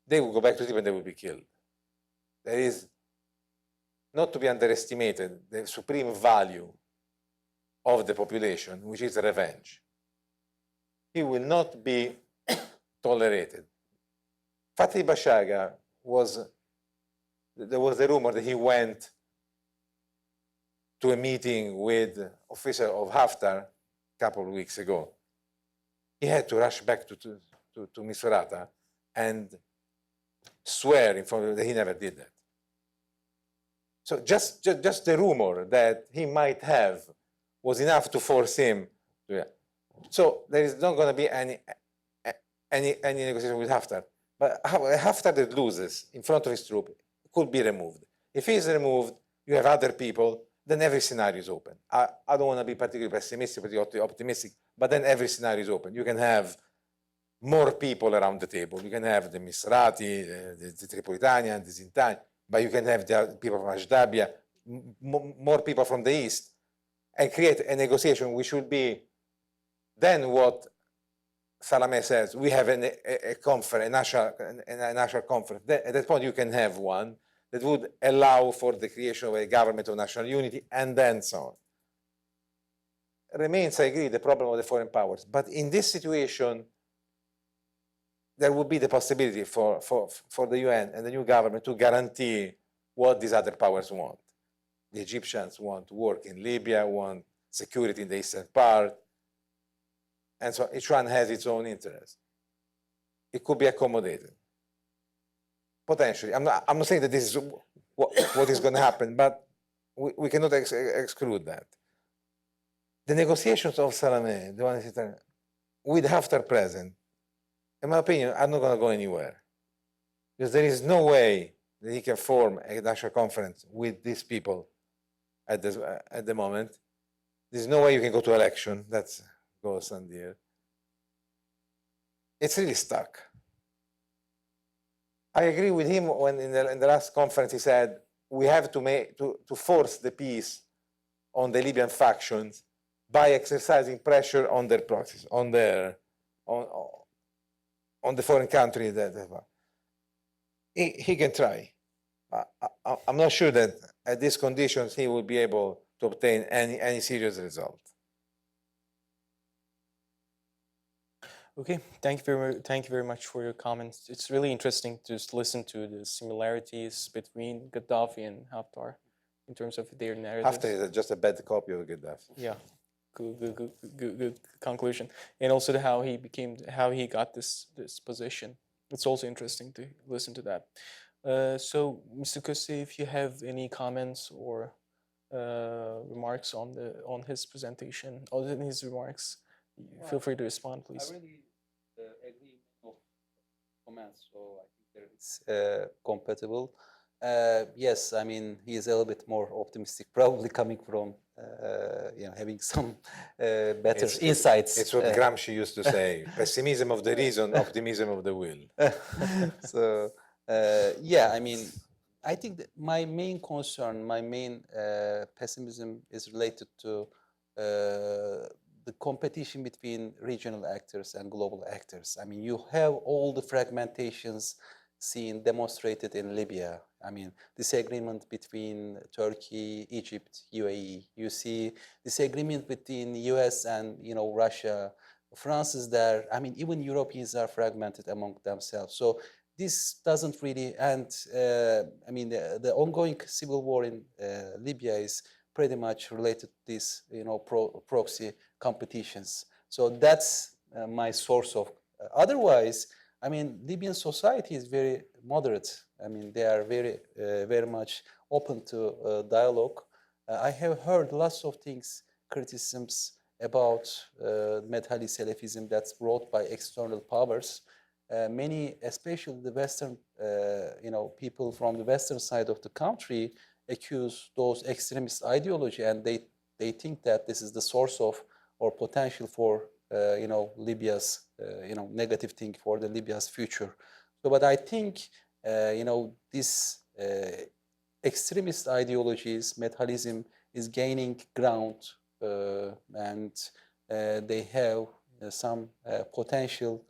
They will go back to Libya and they will be killed. There is not to be underestimated the supreme value of the population, which is revenge. He will not be tolerated. Fathi Bashaga there was a rumor that he went to a meeting with official of Haftar a couple of weeks ago. He had to rush back to Misrata and swear in front of him that he never did that. So just the rumor that he might have was enough to force him to that. So there is not going to be any negotiation with Haftar. But Haftar that loses in front of his troop could be removed. If he is removed, you have other people, then every scenario is open. I don't want to be particularly pessimistic, particularly optimistic, but then every scenario is open. You can have more people around the table. You can have the Misrati, the Tripolitanian, the Zintani, but you can have the people from Ashdabia, more people from the east, and create a negotiation which will be then what Salameh says, we have a conference, a national conference. At that point, you can have one that would allow for the creation of a government of national unity, and then so on. Remains, I agree, the problem of the foreign powers. But in this situation, there would be the possibility for the UN and the new government to guarantee what these other powers want. The Egyptians want to work in Libya, want security in the eastern part, and so each one has its own interest. It could be accommodated. Potentially. I'm not saying that this is what is going to happen, but we cannot exclude that. The negotiations of Salameh, the one with Haftar present, in my opinion, are not going to go anywhere. Because there is no way that he can form a national conference with these people at the moment. There's no way you can go to election. That's goes on there. It's really stuck. I agree with him when in the last conference he said we have to force the peace on the Libyan factions by exercising pressure on their proxies, on the foreign country that he can try. I'm not sure that at these conditions he will be able to obtain any serious result. Okay, thank you very much for your comments. It's really interesting to just listen to the similarities between Gaddafi and Haftar in terms of their narratives. Haftar is just a bad copy of Gaddafi. Yeah, good conclusion. And also how he got this position. It's also interesting to listen to that. So, Mr. Köse, if you have any comments or remarks on his presentation, other than his remarks, feel free to respond, please. I really agree with comments, so I think it's compatible. Yes, I mean, he is a little bit more optimistic, probably coming from having some better insights. It's what Gramsci used to say: pessimism of the reason, optimism of the will. So, yeah, I mean, I think that my main concern, my main pessimism is related to the competition between regional actors and global actors. I mean, you have all the fragmentations seen demonstrated in Libya. I mean, disagreement between Turkey, Egypt, UAE. You see disagreement between US and Russia. France is there. I mean, even Europeans are fragmented among themselves. So this doesn't really end. I mean, the ongoing civil war in Libya is pretty much related to these, proxy competitions. So that's my source of. Otherwise, I mean, Libyan society is very moderate. I mean, they are very much open to dialogue. I have heard lots of things, criticisms about Medhali Salafism that's brought by external powers. Many, especially the Western, people from the Western side of the country, accuse those extremist ideology, and they think that this is the source of or potential for Libya's negative thing for the Libya's future. So, but I think this extremist ideologies, Medhalism, is gaining ground, and they have some potential,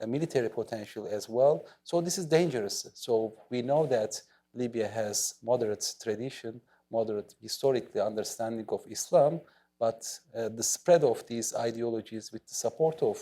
military potential as well. So this is dangerous. So we know that Libya has moderate tradition, moderate historically understanding of Islam, but the spread of these ideologies with the support of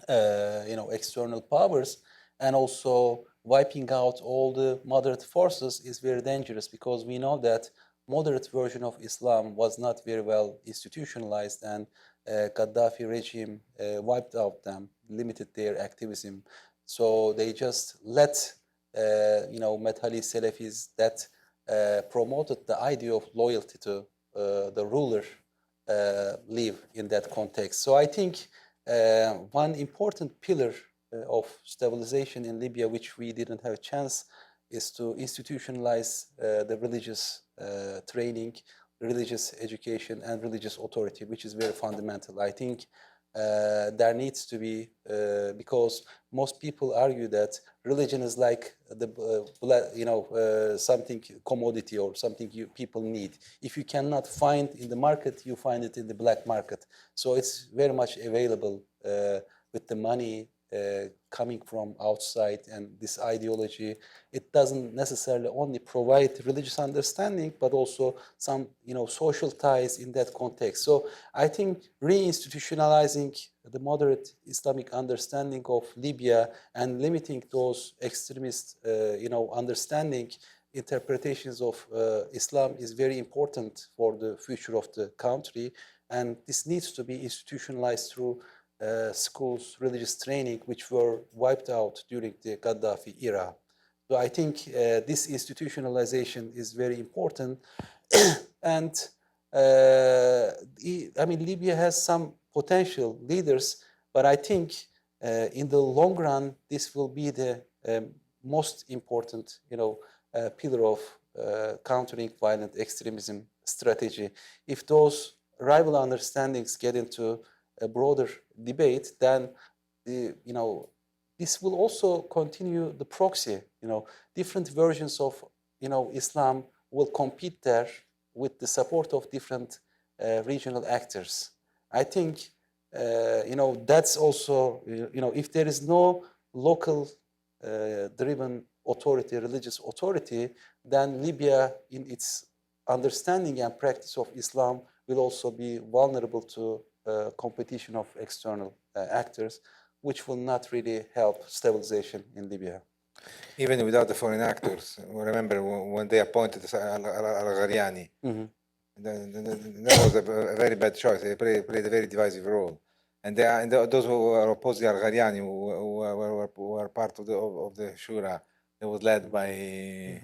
external powers and also wiping out all the moderate forces is very dangerous, because we know that moderate version of Islam was not very well institutionalized, and Gaddafi regime wiped out them, limited their activism. So they just let Medhali Salafis that promoted the idea of loyalty to the ruler live in that context. So I think one important pillar of stabilization in Libya, which we didn't have a chance, is to institutionalize the religious training, religious education, and religious authority, which is very fundamental. I think there needs to be, because most people argue that religion is like the something commodity or something people need. If you cannot find in the market, you find it in the black market. So it's very much available with the money coming from outside, and this ideology, it doesn't necessarily only provide religious understanding, but also some social ties in that context. So I think reinstitutionalizing the moderate Islamic understanding of Libya and limiting those extremist understanding interpretations of Islam is very important for the future of the country, and this needs to be institutionalized through schools, religious training, which were wiped out during the Gaddafi era. So I think this institutionalization is very important. And I mean, Libya has some potential leaders, but I think in the long run, this will be the most important, pillar of countering violent extremism strategy. If those rival understandings get into a broader debate, then this will also continue the proxy. Different versions of Islam will compete there with the support of different regional actors. I think that's also if there is no local driven authority, religious authority, then Libya, in its understanding and practice of Islam, will also be vulnerable to competition of external actors, which will not really help stabilization in Libya. Even without the foreign actors, remember when they appointed Al-Ghariani, that was a very bad choice. They played a very divisive role. And those who were opposing Al-Ghariani, who were part of the Shura, that was led by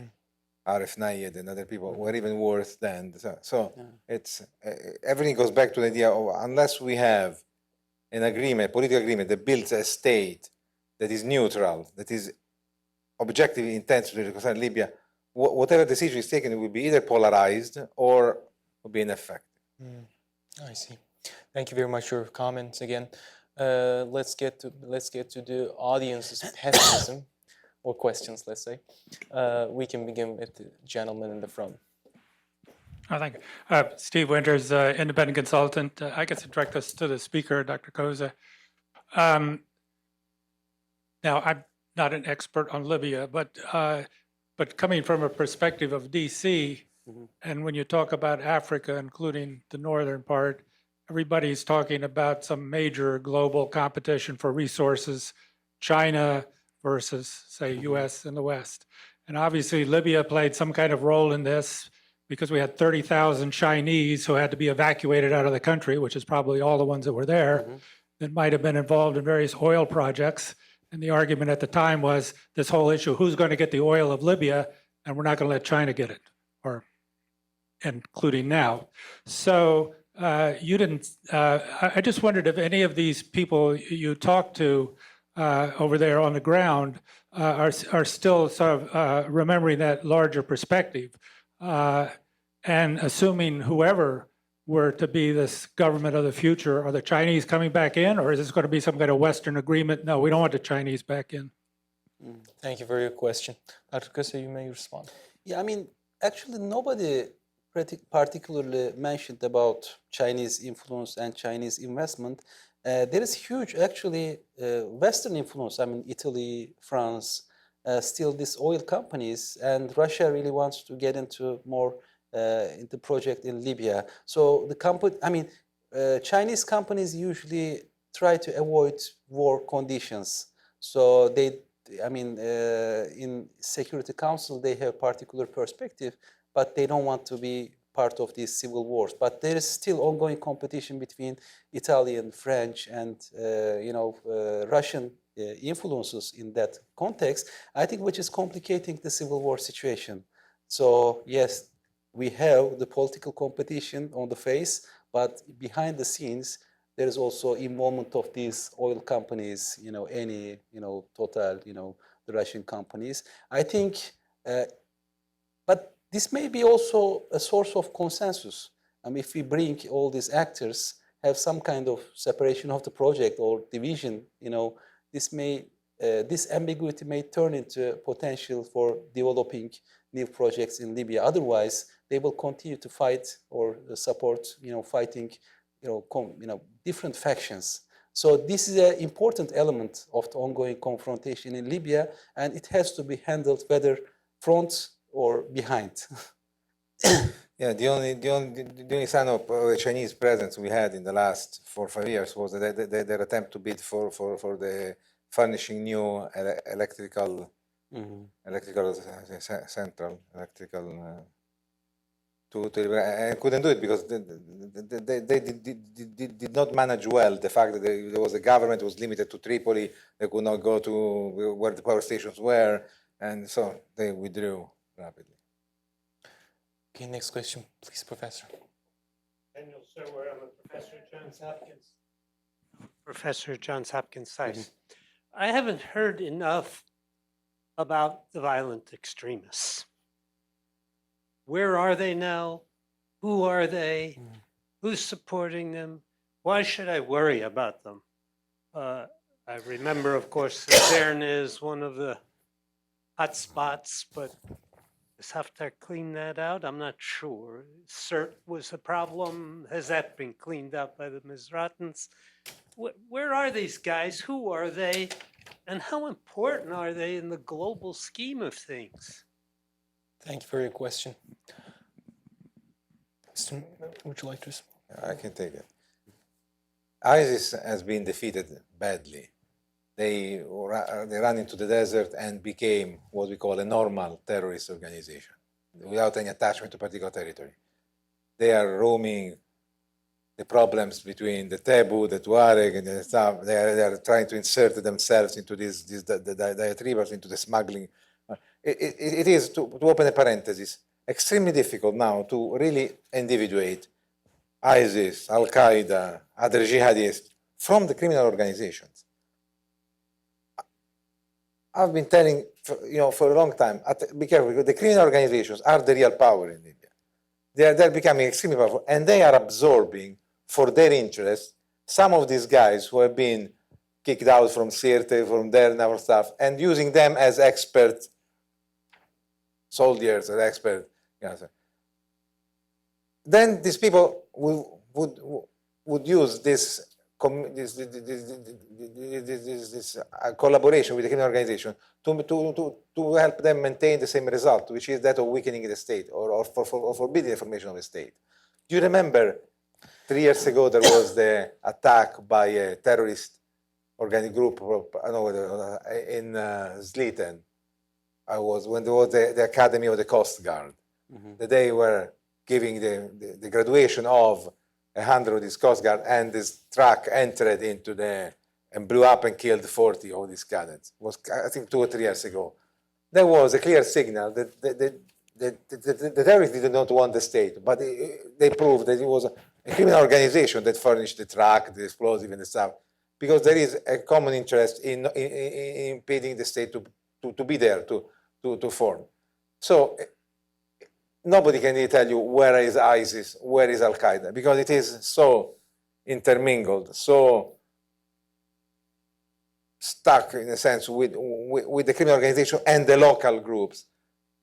Arif Nayed and other people, were even worse than. So it's everything goes back to the idea of, unless we have an agreement, political agreement that builds a state that is neutral, that is objectively intense to concern Libya, whatever decision is taken, it will be either polarized or will be ineffective. I see. Thank you very much for your comments again. Let's get to the audience's pessimism or questions. Let's say we can begin with the gentleman in the front. Oh, thank you. Steve Winters, independent consultant. I guess to direct this to the speaker, Dr. Köse. Now, I'm not an expert on Libya, but coming from a perspective of DC, and when you talk about Africa, including the northern part, everybody's talking about some major global competition for resources, China versus, say, US in the West. And obviously, Libya played some kind of role in this because we had 30,000 Chinese who had to be evacuated out of the country, which is probably all the ones that were there, that might have been involved in various oil projects. And the argument at the time was this whole issue, who's going to get the oil of Libya, and we're not going to let China get it, or including now. So you didn't, I just wondered if any of these people you talked to over there on the ground are still sort of remembering that larger perspective, and assuming whoever were to be this government of the future, are the Chinese coming back in, or is this going to be some kind of Western agreement? No, we don't want the Chinese back in. Thank you for your question. Dr. Köse, you may respond. Yeah, I mean, actually, nobody particularly mentioned about Chinese influence and Chinese investment. There is huge, actually, Western influence. I mean, Italy, France, still these oil companies, and Russia really wants to get into more into project in Libya. So the company, I mean, Chinese companies usually try to avoid war conditions. So they, I mean, in Security Council, they have particular perspective, but they don't want to be part of these civil wars. But there is still ongoing competition between Italian, French, and Russian influences in that context, I think, which is complicating the civil war situation. So yes, we have the political competition on the face, but behind the scenes, there is also involvement of these oil companies, Total, the Russian companies. I think, but this may be also a source of consensus. I mean, if we bring all these actors, have some kind of separation of the project or division, this ambiguity may turn into potential for developing new projects in Libya. Otherwise, they will continue to fight or support, fighting, different factions. So this is an important element of the ongoing confrontation in Libya, and it has to be handled whether front or behind. Yeah, the only sign of Chinese presence we had in the last 4 or 5 years was their attempt to bid for the furnishing new electrical central and couldn't do it because they did not manage well the fact that there was a government was limited to Tripoli. They could not go to where the power stations were, and so they withdrew rapidly. Okay, next question, please, Professor. Daniel Sirware, I'm a professor at Johns Hopkins. Professor at Johns Hopkins Science. I haven't heard enough about the violent extremists. Where are they now? Who are they? Who's supporting them? Why should I worry about them? I remember, of course, Mezran is one of the hot spots, but does Haftar clean that out? I'm not sure. CERT was a problem. Has that been cleaned out by the Mizratans? Where are these guys? Who are they? And how important are they in the global scheme of things? Thank you for your question. Would you like to respond? I can take it. ISIS has been defeated badly. They ran into the desert and became what we call a normal terrorist organization without any attachment to particular territory. They are roaming the problems between the Tebu, the Tuareg, and the stuff. They are trying to insert themselves into these diatribes, into the smuggling. It is, to open a parenthesis, extremely difficult now to really individuate ISIS, Al-Qaeda, other jihadists from the criminal organizations. I've been telling, for a long time, be careful, because the criminal organizations are the real power in Libya. They're becoming extremely powerful, and they are absorbing, for their interests, some of these guys who have been kicked out from Sirte, from Derna, or stuff, and using them as expert soldiers or expert. then these people would use this collaboration with the criminal organization to help them maintain the same result, which is that of weakening the state or forbidding the formation of a state. Do you remember 3 years ago there was the attack by a terrorist organic group in Sliten? When there was the Academy of the Coast Guard. That they were giving the graduation of 100 of these Coast Guard, and this truck entered into and blew up and killed 40 of these cadets. It was, I think, 2 or 3 years ago. There was a clear signal that the terrorists did not want the state, but they proved that it was a criminal organization that furnished the truck, the explosive, and the stuff, because there is a common interest in impeding the state to be there, to form. So nobody can really tell you where is ISIS, where is Al-Qaeda, because it is so intermingled, so stuck in a sense with the criminal organization and the local groups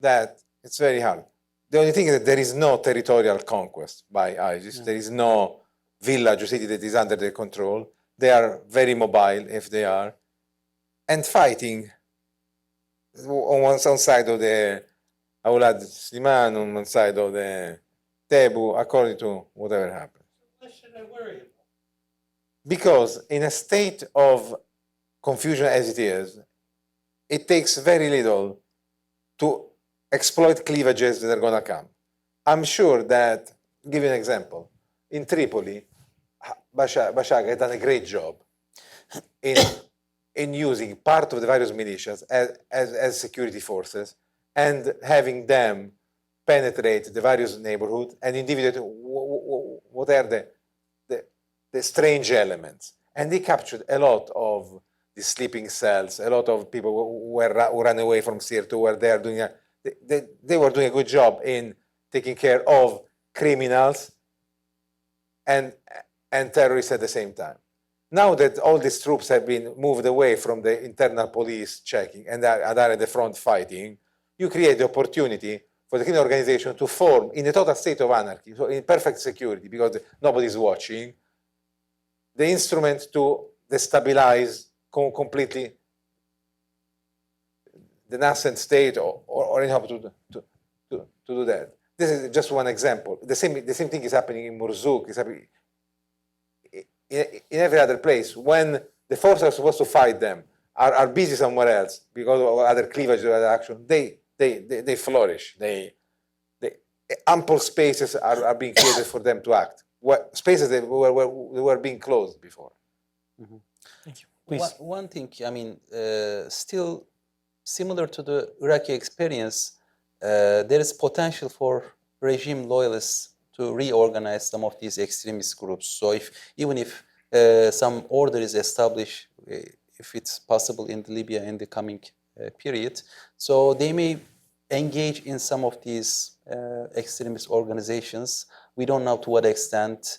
that it's very hard. The only thing is that there is no territorial conquest by ISIS. There is no village or city that is under their control. They are very mobile if they are, and fighting on one side of the Aulad Sliman, on one side of the Tebu, according to whatever happens. What should I worry about? Because in a state of confusion as it is, it takes very little to exploit cleavages that are going to come. I'm sure that, give you an example, in Tripoli, Bashar had done a great job in using part of the various militias as security forces and having them penetrate the various neighborhoods and individuate what are the strange elements. And they captured a lot of the sleeping cells, a lot of people who ran away from Sirte, who were there doing they were doing a good job in taking care of criminals and terrorists at the same time. Now that all these troops have been moved away from the internal police checking and are at the front fighting, you create the opportunity for the criminal organization to form in a total state of anarchy, so in perfect security, because nobody's watching, the instrument to destabilize completely the nascent state or anyhow to do that. This is just one example. The same thing is happening in Morzuk, it's happening in every other place. When the forces are supposed to fight them are busy somewhere else because of other cleavage or other action, they flourish. Ample spaces are being created for them to act. Spaces that were being closed before. Mm-hmm. Thank you. Please. One thing, I mean, still similar to the Iraqi experience, there is potential for regime loyalists to reorganize some of these extremist groups. So even if some order is established, if it's possible in Libya in the coming period, so they may engage in some of these extremist organizations. We don't know to what extent.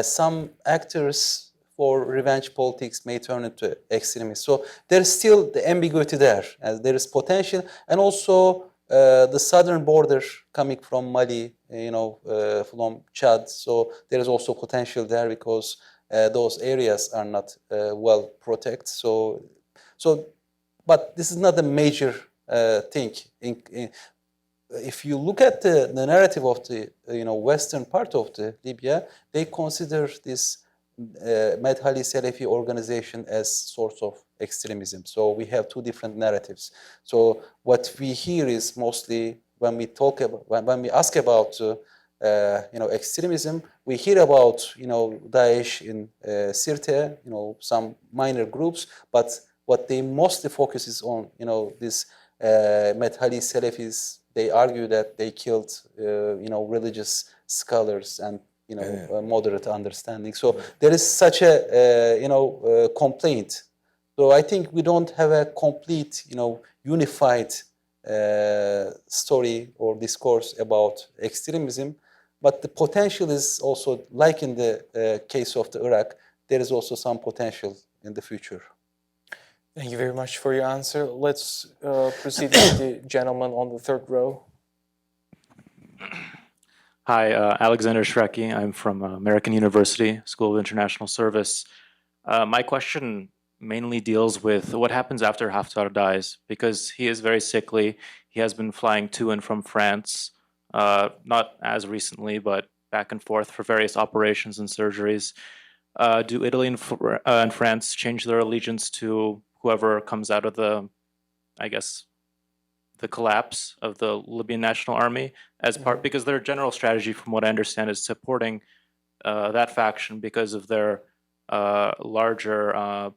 Some actors for revenge politics may turn into extremists. So there's still the ambiguity there, as there is potential, and also the southern border coming from Mali, from Chad. So there is also potential there because those areas are not well protected. But this is not a major thing. If you look at the narrative of the western part of the Libya, they consider this Medhali Salafi organization as source of extremism. So we have two different narratives. So what we hear is mostly when we ask about extremism, we hear about Daesh in Sirte, some minor groups, but what they mostly focus is on this Medhali Salafis. They argue that they killed religious scholars and moderate understanding. So there is such a complaint. So I think we don't have a complete unified story or discourse about extremism, but the potential is also, like in the case of the Iraq, there is also some potential in the future. Thank you very much for your answer. Let's proceed with the gentleman on the third row. Hi, Alexander Shrecki. I'm from American University School of International Service. My question mainly deals with what happens after Haftar dies, because he is very sickly. He has been flying to and from France, not as recently, but back and forth for various operations and surgeries. Do Italy and France change their allegiance to whoever comes out of the, I guess, the collapse of the Libyan National Army as part, because their general strategy, from what I understand, is supporting that faction because of their larger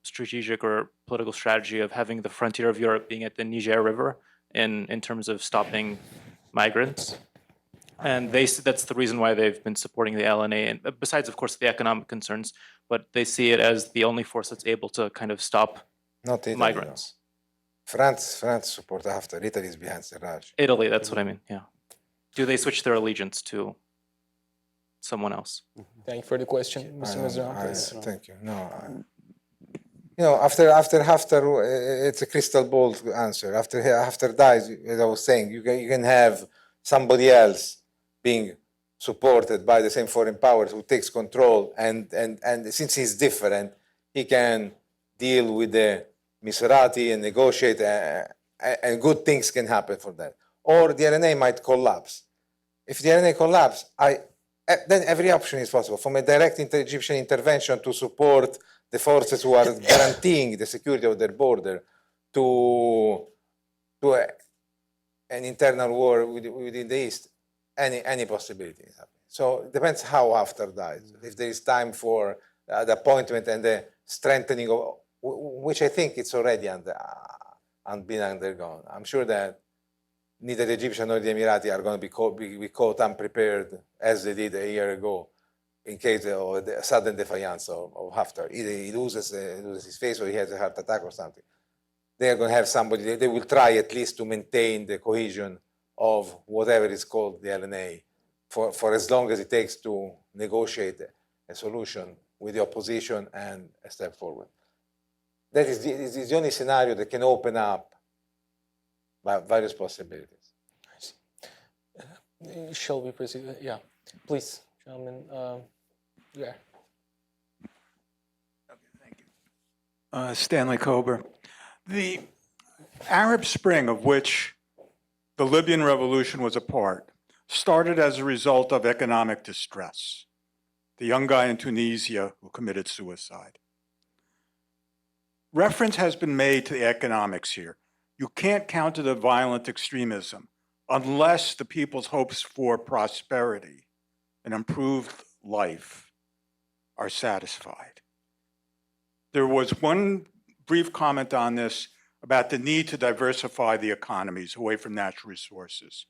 strategic or political strategy of having the frontier of Europe being at the Niger River in terms of stopping migrants. And that's the reason why they've been supporting the LNA, and besides, of course, the economic concerns, but they see it as the only force that's able to kind of stop Not Italy. migrants. No. France support Haftar. Italy is behind Sarraj. Italy, that's what I mean, yeah. Do they switch their allegiance to someone else? Thank you for the question, Mr. Mezran, please. Thank you. No, you know, after Haftar, it's a crystal ball answer. After Haftar dies, as I was saying, you can have somebody else being supported by the same foreign powers who takes control, and since he's different, he can deal with the Misurati and negotiate, and good things can happen for that. Or the RNA might collapse. If the RNA collapse, then every option is possible, from a direct Egyptian intervention to support the forces who are guaranteeing the security of their border, to an internal war within the East. Any possibility is happening. So it depends how Haftar dies. If there is time for the appointment and the strengthening of, which I think it's already been undergone. I'm sure that neither the Egyptian nor the Emirati are going to be caught unprepared as they did a year ago in case of the sudden defiance of Haftar. Either he loses his face or he has a heart attack or something. They are going to have somebody, they will try at least to maintain the cohesion of whatever is called the LNA for as long as it takes to negotiate a solution with the opposition and a step forward. That is the only scenario that can open up various possibilities. Shall we proceed? Yeah, please, gentlemen. Yeah. Thank you. Stanley Kober. The Arab Spring, of which the Libyan revolution was a part, started as a result of economic distress. The young guy in Tunisia who committed suicide. Reference has been made to the economics here. You can't counter the violent extremism unless the people's hopes for prosperity and improved life are satisfied. There was one brief comment on this about the need to diversify the economies away from natural resources.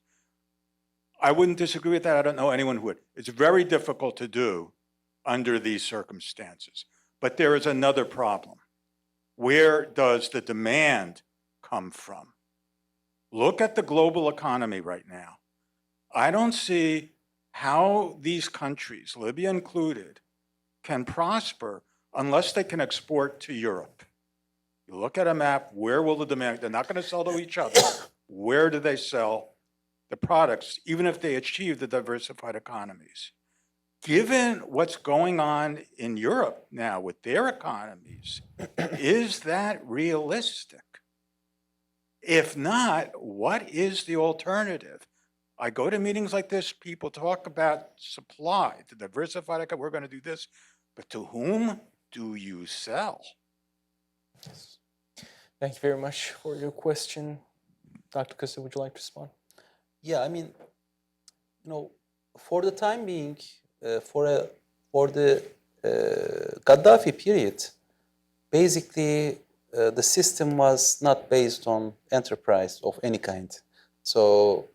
I wouldn't disagree with that. I don't know anyone who would. It's very difficult to do under these circumstances. But there is another problem. Where does the demand come from? Look at the global economy right now. I don't see how these countries, Libya included, can prosper unless they can export to Europe. You look at a map, where will the demand, they're not going to sell to each other. Where do they sell the products, even if they achieve the diversified economies? Given what's going on in Europe now with their economies, is that realistic? If not, what is the alternative? I go to meetings like this, people talk about supply, to diversify, we're going to do this, but to whom do you sell? Yes. Thank you very much for your question. Dr. Köse, would you like to respond? Yeah, I mean, for the time being, for the Gaddafi period, basically the system was not based on enterprise of any kind. So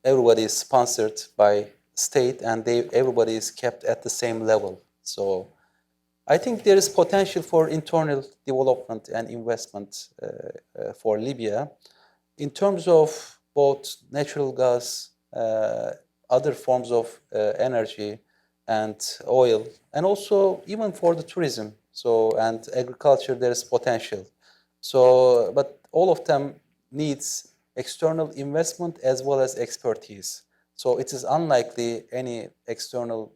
everybody is sponsored by state, and everybody is kept at the same level. So I think there is potential for internal development and investment for Libya in terms of both natural gas, other forms of energy and oil, and also even for the tourism. So, and agriculture, there is potential. So, but all of them needs external investment as well as expertise. So it is unlikely any external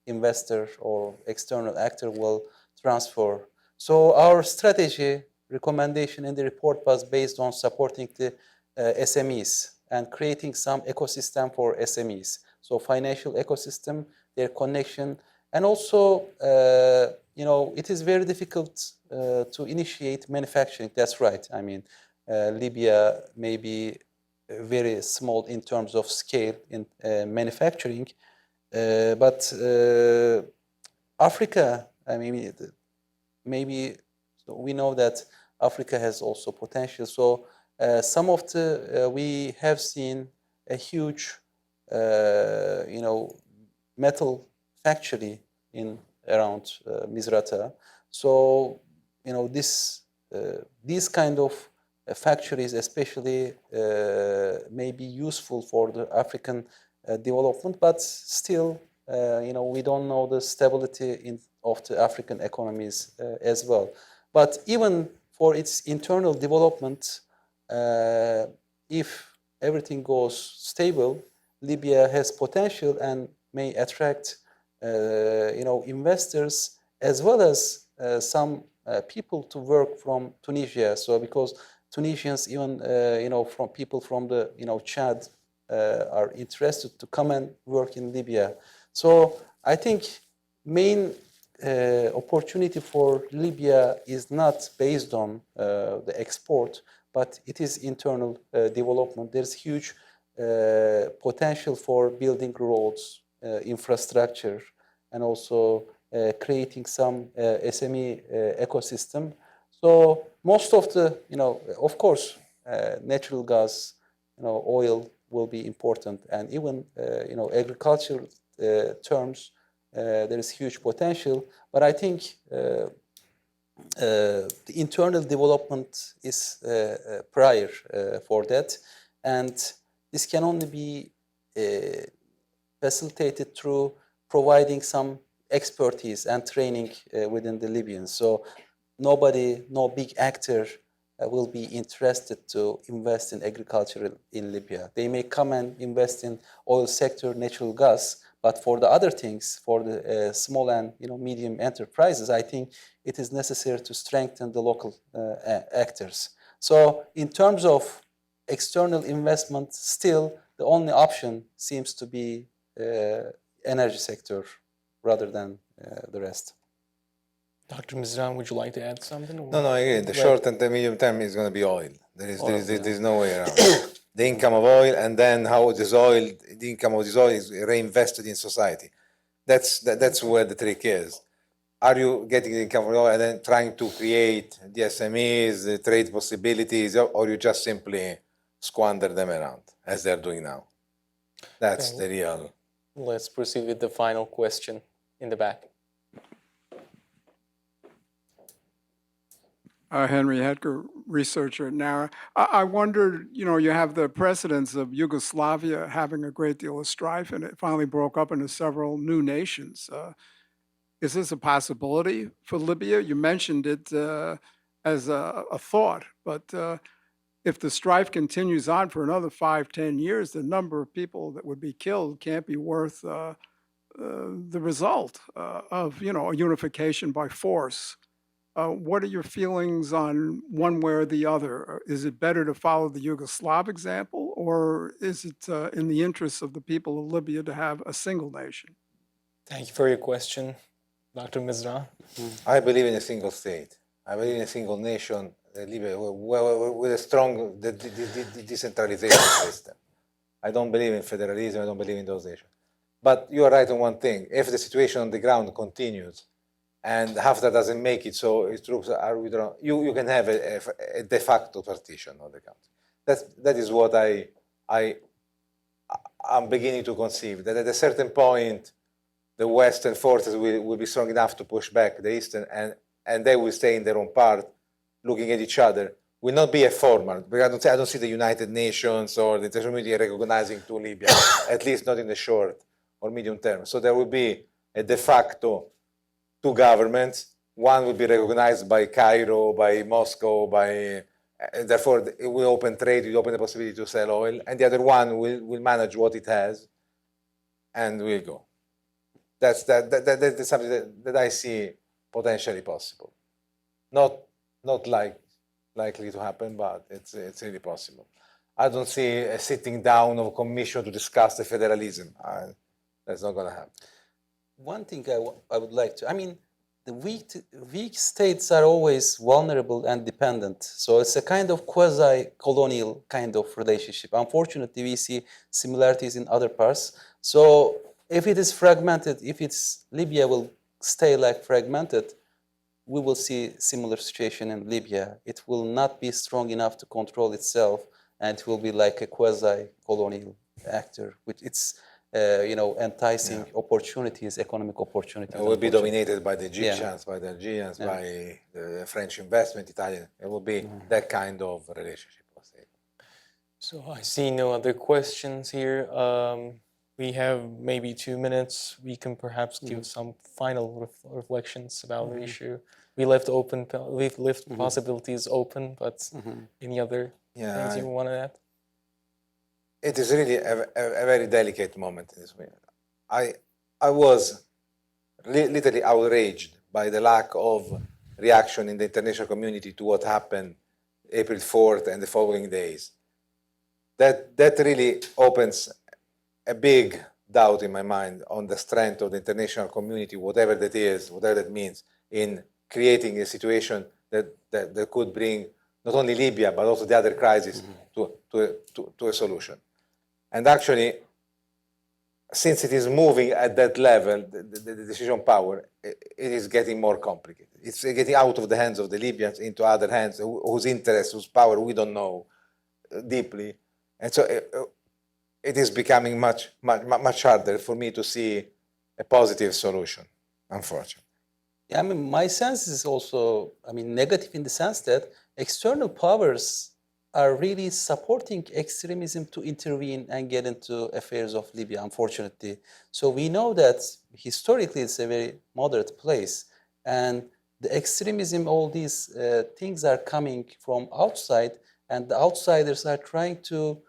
investor or external actor will transfer. So our strategy recommendation in the report was based on supporting the SMEs and creating some ecosystem for SMEs. So financial ecosystem, their connection, and also, it is very difficult to initiate manufacturing. That's right. I mean, Libya may be very small in terms of scale in manufacturing, but Africa, I mean, maybe we know that Africa has also potential. So some of we have seen a huge, metal factory in around Misrata. So these kind of factories, especially, may be useful for the African development, but still, we don't know the stability of the African economies as well. But even for its internal development, if everything goes stable, Libya has potential and may attract, investors as well as some people to work from Tunisia. So because Tunisians, even from people from the Chad, are interested to come and work in Libya. So I think main opportunity for Libya is not based on the export, but it is internal development. There's huge potential for building roads, infrastructure, and also creating some SME ecosystem. So most of the, of course, natural gas, oil will be important, and even, agricultural terms, there is huge potential. But I think the internal development is prior for that, and this can only be facilitated through providing some expertise and training within the Libyans. So no big actor will be interested to invest in agriculture in Libya. They may come and invest in oil sector, natural gas, but for the other things, for the small and medium enterprises, I think it is necessary to strengthen the local actors. So in terms of external investment, still the only option seems to be energy sector rather than the rest. Dr. Mezran, would you like to add something? No, I agree. The short and the medium term is going to be oil. There's no way around it. The income of oil, and then how the income of this oil is reinvested in society. That's where the trick is. Are you getting the income of oil and then trying to create the SMEs, the trade possibilities, or you just simply squander them around, as they're doing now? That's the real. Let's proceed with the final question in the back. Henry Hedger, researcher at NARA. I wondered, you have the precedents of Yugoslavia having a great deal of strife, and it finally broke up into several new nations. Is this a possibility for Libya? You mentioned it as a thought, but if the strife continues on for another 5-10 years, the number of people that would be killed can't be worth the result of, a unification by force. What are your feelings on one way or the other? Is it better to follow the Yugoslav example, or is it in the interests of the people of Libya to have a single nation? Thank you for your question, Dr. Mezran. I believe in a single state. I believe in a single nation, Libya, with a strong decentralization system. I don't believe in federalism. I don't believe in those nations. But you are right on one thing. If the situation on the ground continues, and Haftar doesn't make it, so its troops are withdrawn, you can have a de facto partition of the country. That is what I'm beginning to conceive, that at a certain point, the Western forces will be strong enough to push back the Eastern, and they will stay in their own part, looking at each other. Will not be a formal, because I don't see the United Nations or the international community recognizing to Libya, at least not in the short or medium term. So there will be a de facto two governments. One will be recognized by Cairo, by Moscow, therefore it will open trade, it will open the possibility to sell oil, and the other one will manage what it has and we'll go. That's something that I see potentially possible. Not likely to happen, but it's really possible. I don't see a sitting down of a commission to discuss the federalism. That's not going to happen. One thing I would like to, I mean, the weak states are always vulnerable and dependent. So it's a kind of quasi-colonial kind of relationship. Unfortunately, we see similarities in other parts. So if it is fragmented, if it's Libya will stay like fragmented, we will see similar situation in Libya. It will not be strong enough to control itself, and it will be like a quasi-colonial actor, which it's enticing opportunities, economic opportunities. It will be dominated by the Egyptians, by the Algerians, by the French investment, Italian. It will be that kind of relationship. So I see no other questions here. We have maybe 2 minutes. We can perhaps give some final reflections about the issue. We left possibilities open, but any other things you want to add? It is really a very delicate moment in this way. I was literally outraged by the lack of reaction in the international community to what happened April 4th and the following days. That really opens a big doubt in my mind on the strength of the international community, whatever that is, whatever that means, in creating a situation that could bring not only Libya, but also the other crises to a solution. And actually, since it is moving at that level, the decision power, it is getting more complicated. It's getting out of the hands of the Libyans into other hands, whose interests, whose power we don't know deeply. And so it is becoming much harder for me to see a positive solution, unfortunately. Yeah, I mean, my sense is also, negative in the sense that external powers are really supporting extremism to intervene and get into affairs of Libya, unfortunately. So we know that historically it's a very moderate place, and the extremism, all these things are coming from outside, and the outsiders are trying to,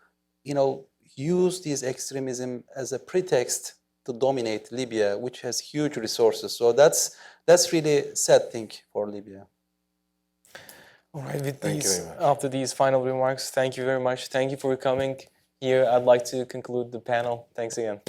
use this extremism as a pretext to dominate Libya, which has huge resources. So that's really a sad thing for Libya. All right, after these final remarks, thank you very much. Thank you for coming here. I'd like to conclude the panel. Thanks again.